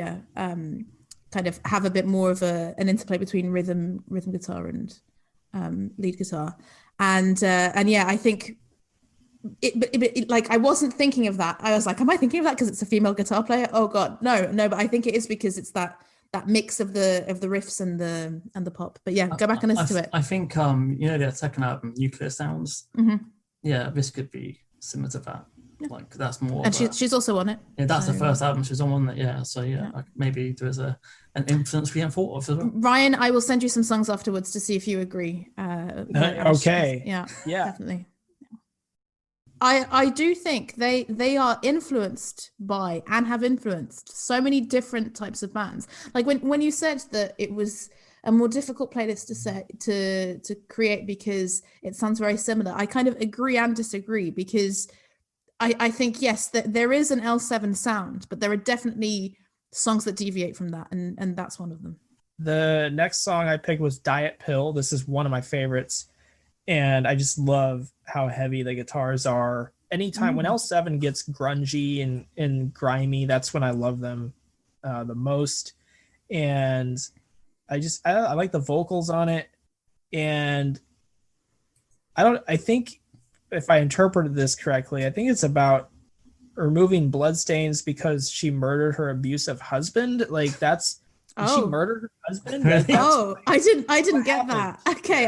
have a bit more of an interplay between rhythm guitar and lead guitar, and yeah, I think it like I wasn't thinking of that. I was like, am I thinking of that because it's a female guitar player? Oh God, no, but I think it is because it's that mix of the riffs and the pop. But yeah, go back and listen to it. I think their second album, Nuclear Sounds. Mm-hmm. Yeah, this could be similar to that. Yeah. Like that's more. And she's also on it. Yeah, that's the so, first album she's on it. Yeah, so like maybe there's an influence we hadn't thought of as well. Ryan, I will send you some songs afterwards to see if you agree. Okay. Yeah, Yeah. definitely. I do think they are influenced by and have influenced so many different types of bands. Like when you said that it was a more difficult playlist to create because it sounds very similar, I kind of agree and disagree, because I think yes, that there is an L7 sound, but there are definitely songs that deviate from that, and that's one of them. The next song I picked was Diet Pill. This is one of my favorites, and I just love how heavy the guitars are. Anytime when L7 gets grungy and grimy, that's when I love them the most. And I like the vocals on it, and I think if I interpreted this correctly, I think it's about removing bloodstains because she murdered her abusive husband. Like that's she murdered her husband. I didn't get that. Okay,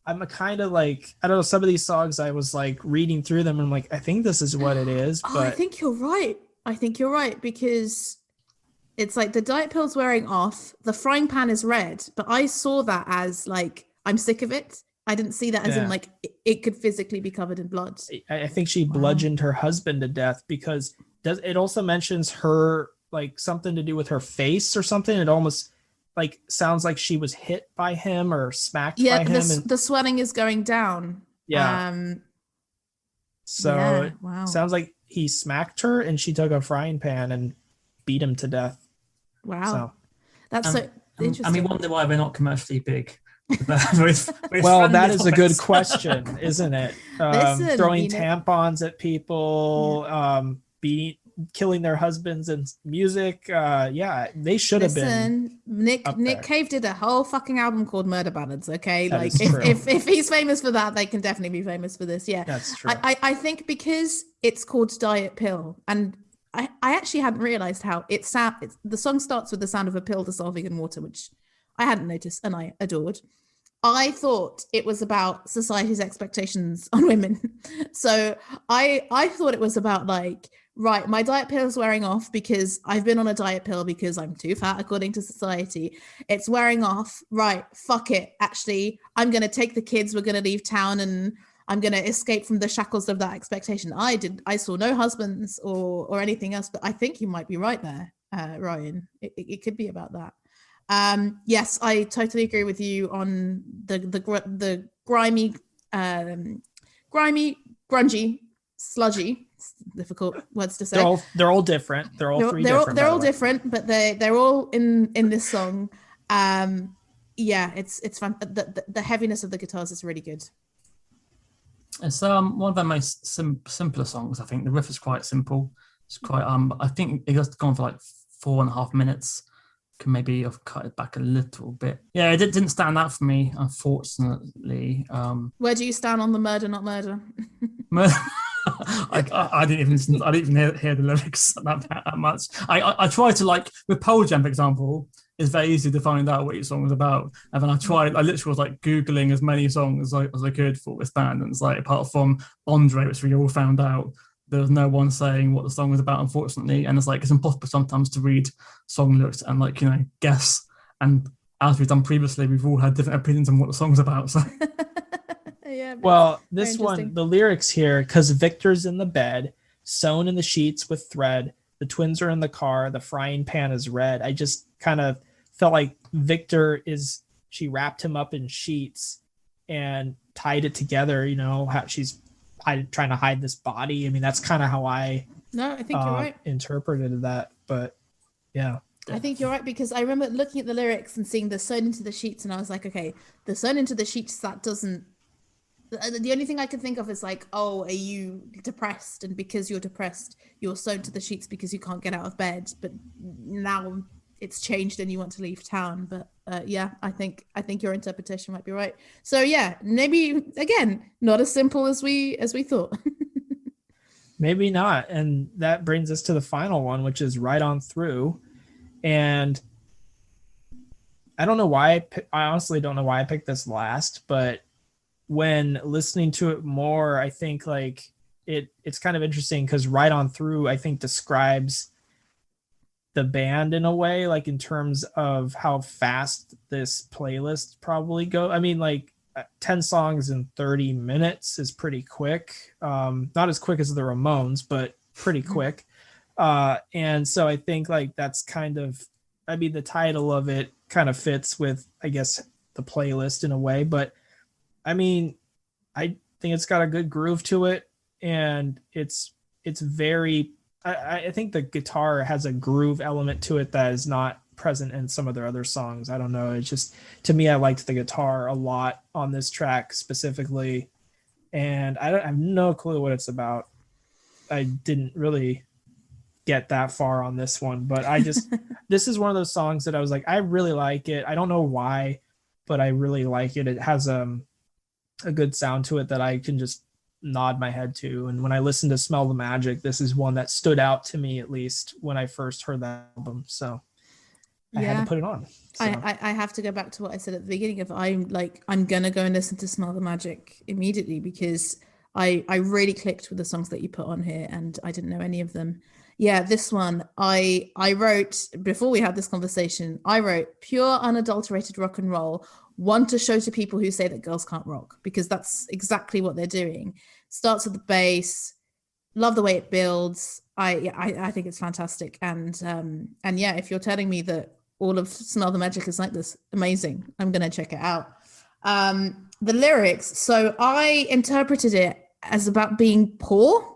I'm a kind of like, I don't know, some of these songs I was like reading through them and I'm like, I think this is what it is. But I think you're right because it's like the diet pill's wearing off, the frying pan is red, but I saw that as like, I'm sick of it. I didn't see that as in like it could physically be covered in blood. I think she bludgeoned her husband to death because it also mentions her like something to do with her face or something. It almost like sounds like she was hit by him or smacked by him. The swelling is going down. Yeah. Sounds like he smacked her and she took a frying pan and beat him to death. Wow. So that's so interesting. And we wonder why we're not commercially big. Well, that is a good question, isn't it? Throwing tampons at people, killing their husbands and music. They should have been. Nick Cave did a whole fucking album called Murder Ballads. Okay, that like if he's famous for that, they can definitely be famous for this. Yeah, that's true. I think because it's called Diet Pill, and I actually hadn't realized how the song starts with the sound of a pill dissolving in water, which I hadn't noticed and I adored. I thought it was about society's expectations on women. So I thought it was about like, right, my diet pill is wearing off because I've been on a diet pill because I'm too fat according to society. It's wearing off. Right, fuck it. Actually, I'm going to take the kids. We're going to leave town and I'm going to escape from the shackles of that expectation. I saw no husbands or anything else, but I think you might be right there, Ryan. It could be about that. Yes, I totally agree with you on the grimy, grungy, sludgy. Difficult words to say. They're all different. They're all different, but they're all in this song. It's fun. The heaviness of the guitars is really good. It's one of their most simpler songs. I think the riff is quite simple. It's quite I think it has gone for like 4.5 minutes. Can maybe have cut it back a little bit. Yeah, it didn't stand out for me, unfortunately. Where do you stand on the murder, not murder? I didn't even listen. I didn't even hear the lyrics that much. I tried to, like with Pearl Jam, for example. It's very easy to find out what your song was about, and then I literally was like googling as many songs as I could for this band, and it's like apart from Andre, which we all found out, there was no one saying what the song was about, unfortunately. And it's like it's impossible sometimes to read song lyrics and guess. And as we've done previously, we've all had different opinions on what the song's about. So yeah. Well, this one, the lyrics here, because Victor's in the bed, sewn in the sheets with thread. The twins are in the car. The frying pan is red. I just kind of felt like she wrapped him up in sheets and tied it together. How she's trying to hide this body. I mean, that's kind of how I think you're right. Interpreted that. But yeah, I think you're right, because I remember looking at the lyrics and seeing the sewn into the sheets, and I was like, okay, the sewn into the sheets, that doesn't. The only thing I can think of is like, oh, are you depressed? And because you're depressed, you're sewn to the sheets because you can't get out of bed. But now it's changed and you want to leave town. But yeah, I think your interpretation might be right. So yeah, maybe again, not as simple as we thought. Maybe not. And that brings us to the final one, which is Right On Through. And I don't know why I honestly don't know why I picked this last, but when listening to it more, I think like it's kind of interesting because Right On Through, I think, describes the band in a way, like in terms of how fast this playlist probably go. I mean, like 10 songs in 30 minutes is pretty quick. Not as quick as the Ramones, but pretty quick. And so I think like that's kind of, I mean, the title of it kind of fits with, I guess, the playlist in a way, but I mean, I think it's got a good groove to it, and it's very, I think the guitar has a groove element to it that is not present in some of their other songs. I don't know. It's just, to me, I liked the guitar a lot on this track specifically, and I have no clue what it's about. I didn't really get that far on this one, but I just, this is one of those songs that I was like, I really like it. I don't know why, but I really like it. It has a good sound to it that I can just nod my head to. And when I listened to Smell the Magic, this is one that stood out to me, at least when I first heard that album. So I had to put it on. So. I have to go back to what I said at the beginning of, I'm gonna go and listen to Smell the Magic immediately, because I really clicked with the songs that you put on here, and I didn't know any of them. Yeah, this one I wrote before we had this conversation. I wrote pure unadulterated rock and roll, one to show to people who say that girls can't rock, because that's exactly what they're doing. Starts with the bass, love the way it builds. I think it's fantastic, and yeah, if you're telling me that all of Smell the Magic is like this, amazing. I'm gonna check it out. The lyrics, so I interpreted it as about being poor,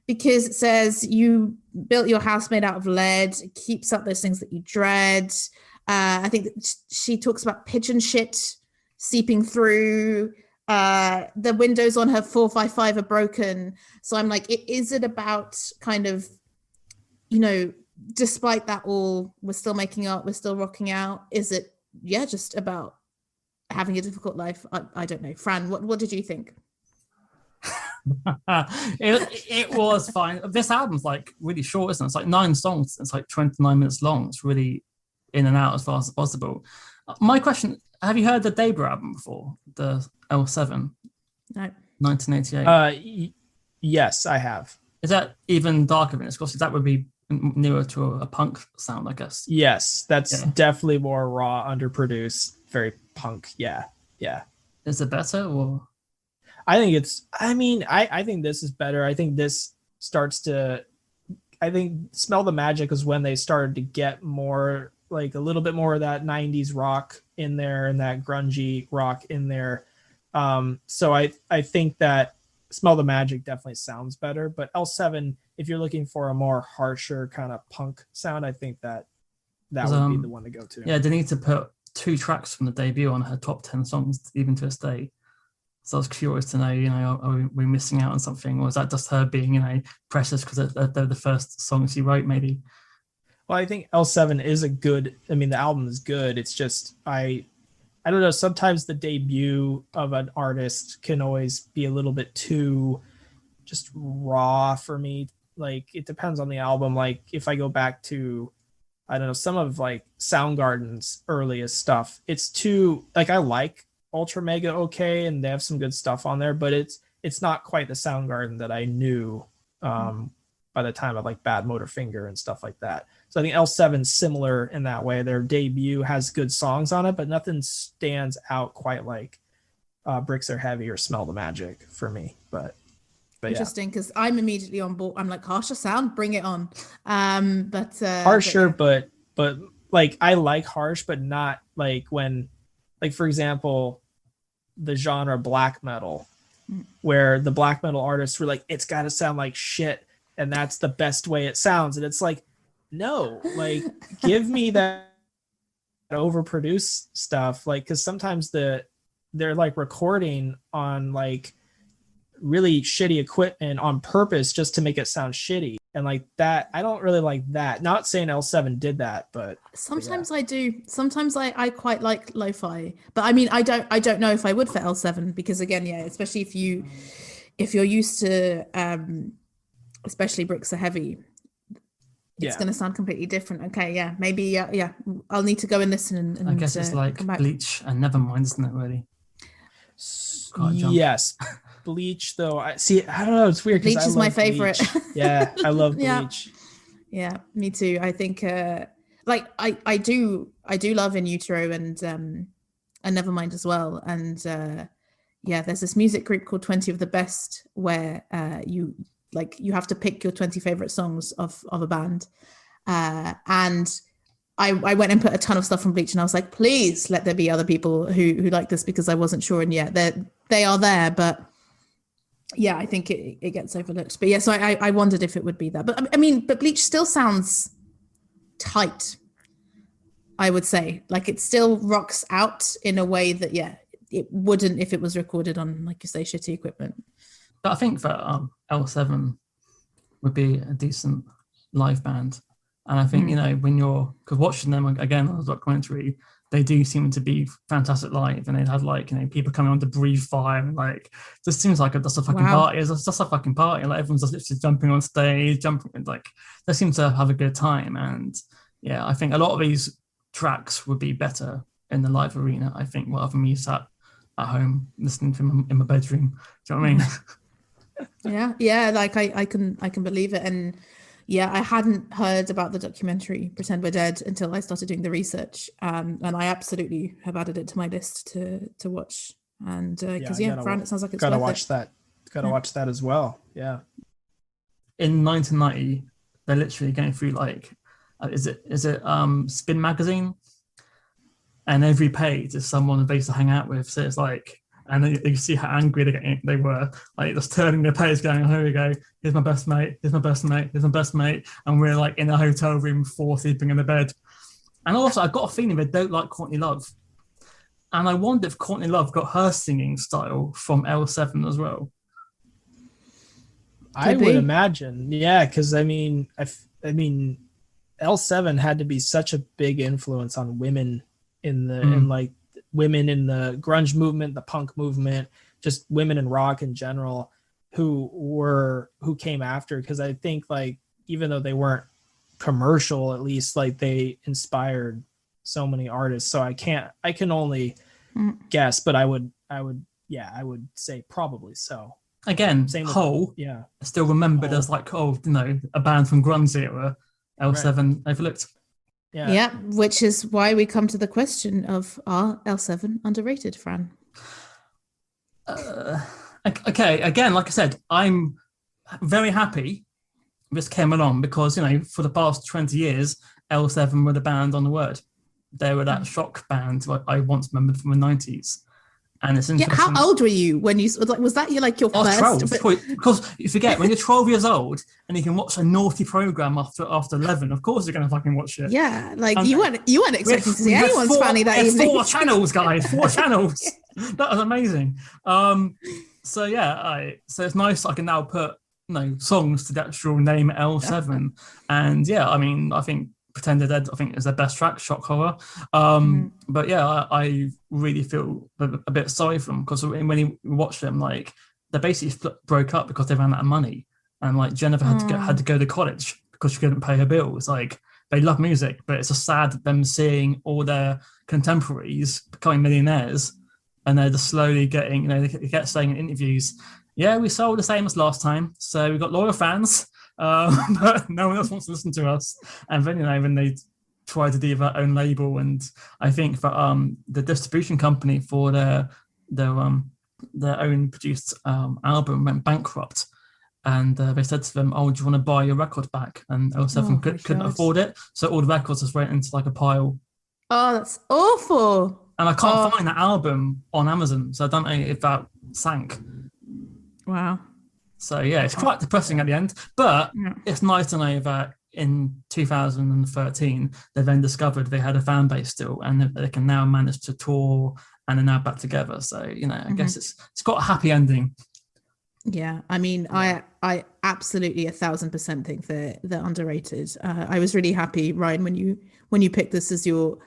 because it says you built your house made out of lead, it keeps up those things that you dread. I think that she talks about pigeon shit seeping through. The windows on her 455 are broken. So I'm like, is it about kind of, despite that all, we're still making art, we're still rocking out? Is it, just about having a difficult life? I don't know. Fran, what did you think? It was fine. This album's like really short, isn't it? It's like 9 songs. It's like 29 minutes long. It's really in and out as fast as possible. My question, have you heard the Debra album before? The L7? No. 1988? Yes, I have. Is that even darker than this? Because that would be nearer to a punk sound, I guess. Yes, that's definitely more raw, underproduced, very punk. Yeah. Is it better, or? I think I think this is better. I think this I think Smell the Magic is when they started to get more, like a little bit more of that 90s rock in there and that grungy rock in there. So I think that Smell the Magic definitely sounds better, but L7, if you're looking for a more harsher kind of punk sound, I think that would be the one to go to. Yeah, they need to put 2 tracks from the debut on her top 10 songs, even to this day. So I was curious to know, are we missing out on something, or is that just her being, precious because they're the first songs she wrote, maybe? Well, I think L7 is the album is good. It's just, I don't know, sometimes the debut of an artist can always be a little bit too just raw for me. Like, it depends on the album. Like, if I go back to, I don't know, some of like Soundgarden's earliest stuff, it's too, like, I like Ultra Mega okay, and they have some good stuff on there, but it's not quite the Soundgarden that I knew by the time of like Bad Motor Finger and stuff like that. So I think L7's similar in that way. Their debut has good songs on it, but nothing stands out quite like Bricks Are Heavy or Smell the Magic for me. But interesting, because I'm immediately on board. I'm like, harsher sound, bring it on. But harsher, but like, I like harsh, but not like when, like, for example, the genre black metal, where the black metal artists were like, it's got to sound like shit, and that's the best way it sounds. And it's like, no, like give me that overproduced stuff, like because sometimes they're like recording on like really shitty equipment on purpose just to make it sound shitty, and like that I don't really like that. Not saying L7 did that, but Sometimes I do. Sometimes I quite like lo-fi, but I mean I don't know if I would for L7 because again, yeah, especially if you're used to especially Bricks Are Heavy, it's going to sound completely different. Okay, yeah, maybe yeah. I'll need to go and listen and I guess it's like Bleach and Nevermind, isn't it? Really. Yes. Bleach though, I don't know, it's weird. Bleach is my favorite. Yeah, I love Bleach. Yeah, me too. I think like I do love In Utero and Nevermind as well. And yeah, there's this music group called 20 of the Best where you have to pick your 20 favorite songs of a band. And I went and put a ton of stuff from Bleach, and I was like, please let there be other people who like this, because I wasn't sure. And yeah, they are there, but yeah, I think it gets overlooked. But yeah, so I wondered if it would be that. But I mean, but Bleach still sounds tight, I would say. Like it still rocks out in a way that, yeah, it wouldn't if it was recorded on, like you say, shitty equipment. But I think that L7 would be a decent live band. And I think, when you're watching them again on the documentary, they do seem to be fantastic live, and they'd have people coming on to breathe fire, and just seems like just a fucking party. It's just a fucking party. Like everyone's just literally jumping on stage, they seem to have a good time. And yeah, I think a lot of these tracks would be better in the live arena, I think, rather than me sat at home listening to them in my bedroom. Do you know what I mean? Yeah, like I can believe it. And yeah, I hadn't heard about the documentary Pretend We're Dead until I started doing the research, and I absolutely have added it to my list to watch. And because Fran, it sounds like it's gotta worth watch it. That. Gotta watch that as well. Yeah. In 1990, they're literally going through is it Spin magazine, and every page is someone they used to hang out with. So it's and then you see how angry they were, just turning their page, going, "Here we go. Here's my best mate. Here's my best mate. Here's my best mate." And we're in a hotel room, 4 sleeping in the bed. And also, I got a feeling they don't like Courtney Love. And I wonder if Courtney Love got her singing style from L7 as well. I would imagine, yeah, because I mean, L7 had to be such a big influence on women in women in the grunge movement, the punk movement, just women in rock in general, who came after. Because I think even though they weren't commercial, at least they inspired so many artists. So I can only guess, but I would say probably so. Again, same Hole, still remembered as a band from grunge era. L7 overlooked. Yeah, which is why we come to the question of, are L7 underrated, Fran? Okay, again, like I said, I'm very happy this came along because, for the past 20 years, L7 were the band on the word. They were that shock band I once remembered from the 90s. And it's interesting. Yeah, how old were you when you was that your your first? 12. Because you forget when you're 12 years old and you can watch a naughty program after 11. Of course, you're going to fucking watch it. Yeah, you weren't expecting to see anyone's fanny that evening. 4 channels, guys. 4 channels. That was amazing. So yeah, so it's nice. I can now put songs to the actual name L7, and yeah, I mean, I think Pretend They're Dead, I think, is their best track, shock horror. But yeah, I really feel a bit sorry for them because when you watch them, they basically broke up because they ran out of money, and Jennifer had to go to college because she couldn't pay her bills. They love music, but it's just sad them seeing all their contemporaries becoming millionaires, and they're just slowly getting, they kept saying in interviews, "Yeah, we sold the same as last time, so we got loyal fans." But no one else wants to listen to us. And then when they try to do their own label, and I think that the distribution company for their own produced album went bankrupt, and they said to them, "Oh, do you want to buy your record back?" And L7 couldn't afford it, so all the records just went into a pile. Oh, that's awful. And I can't find that album on Amazon, so I don't know if that sank. Wow. So yeah, it's quite depressing at the end, but it's nice to know that in 2013, they then discovered they had a fan base still, and they can now manage to tour, and are now back together. So, you know, I guess it's got a happy ending. Yeah, I mean, I absolutely 1,000% think they're underrated. I was really happy, Ryan, when you picked this as your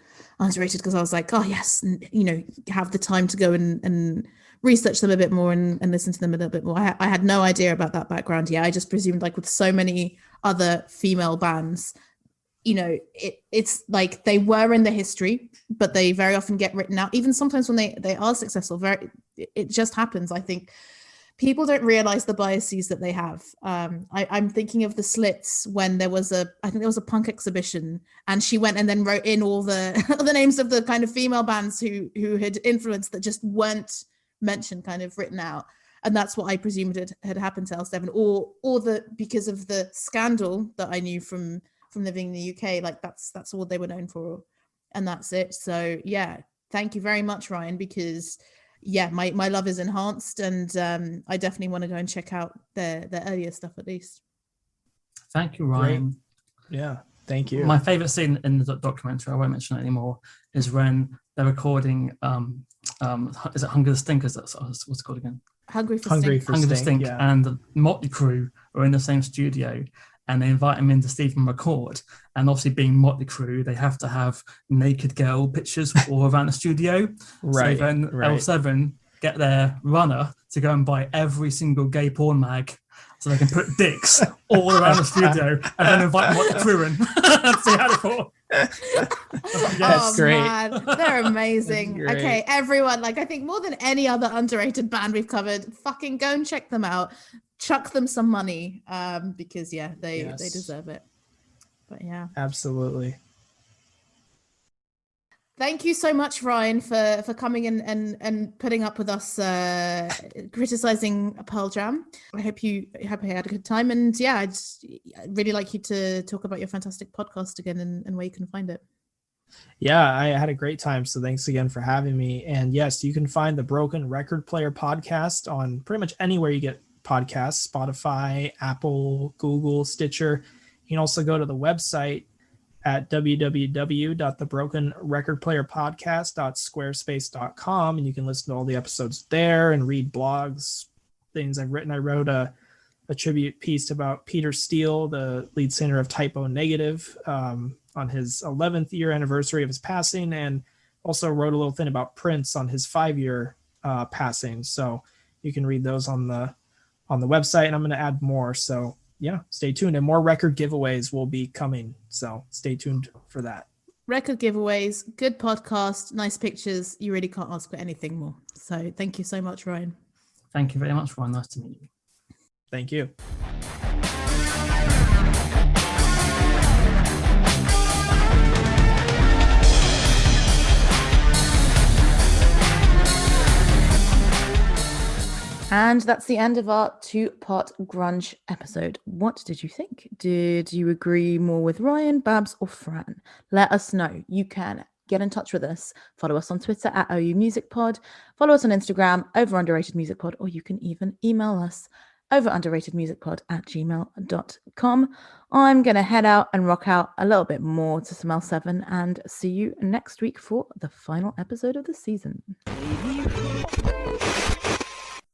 underrated, because I was like, oh yes, you know, have the time to go and research them a bit more and listen to them a little bit more. I had no idea about that background. Yeah, I just presumed, like with so many other female bands, you know, it's like they were in the history, but they very often get written out. Even sometimes when they are successful, it just happens. I think people don't realize the biases that they have. I'm thinking of the Slits when I think there was a punk exhibition, and she went and then wrote in all the names of the kind of female bands who had influenced that just weren't mentioned, kind of written out. And that's what I presumed had happened to L7, or because of the scandal that I knew from living in the UK, like that's all they were known for, and that's it. So yeah, thank you very much, Ryan, because yeah, my love is enhanced, and I definitely want to go and check out their earlier stuff at least. Thank you, Ryan. Great. Yeah, thank you. My favorite scene in the documentary, I won't mention it anymore, is when they're recording is it Hunger the Stink? Is that what's it called again? Hungry for Hungry Stink. for Stink, yeah. and the Motley Crue are in the same studio, and they invite him in to see them record. And obviously, being Motley Crue, they have to have naked girl pictures all around the studio. Right. So then L7 get their runner to go and buy every single gay porn mag, so they can put dicks all around the studio, and then invite Motley Crue in to see how they fall. That's great. Man, they're amazing. That's great. Okay, everyone, like I think more than any other underrated band we've covered, fucking go and check them out. Chuck them some money, because yeah, they deserve it. But yeah, Absolutely. thank you so much, Ryan, for coming in and putting up with us criticizing Pearl Jam. I hope you had a good time, and yeah, I'd really like you to talk about your fantastic podcast again and where you can find it. Yeah, I had a great time. So thanks again for having me. And yes, you can find the Broken Record Player podcast on pretty much anywhere you get podcasts: Spotify, Apple, Google, Stitcher. You can also go to the website at www.thebrokenrecordplayerpodcast.squarespace.com, and you can listen to all the episodes there and read blogs, things I've written. I wrote a tribute piece about Peter Steele, the lead singer of Typo Negative, on his 11th year anniversary of his passing, and also wrote a little thing about Prince on his 5-year passing. So you can read those on the website, and I'm going to add more. So yeah, stay tuned, and more record giveaways will be coming. So stay tuned for that. Record giveaways, good podcast, nice pictures. You really can't ask for anything more. So thank you so much, Ryan. Thank you very much, Ryan. Nice to meet you. Thank you. And that's the end of our 2-part grunge episode. What did you think? Did you agree more with Ryan, Babs, or Fran? Let us know. You can get in touch with us. Follow us on Twitter at OU Music Pod. Follow us on Instagram, @overunderatedmusicpod, or you can even email us, overunderatedmusicpod@gmail.com. I'm going to head out and rock out a little bit more to some L7, and see you next week for the final episode of the season.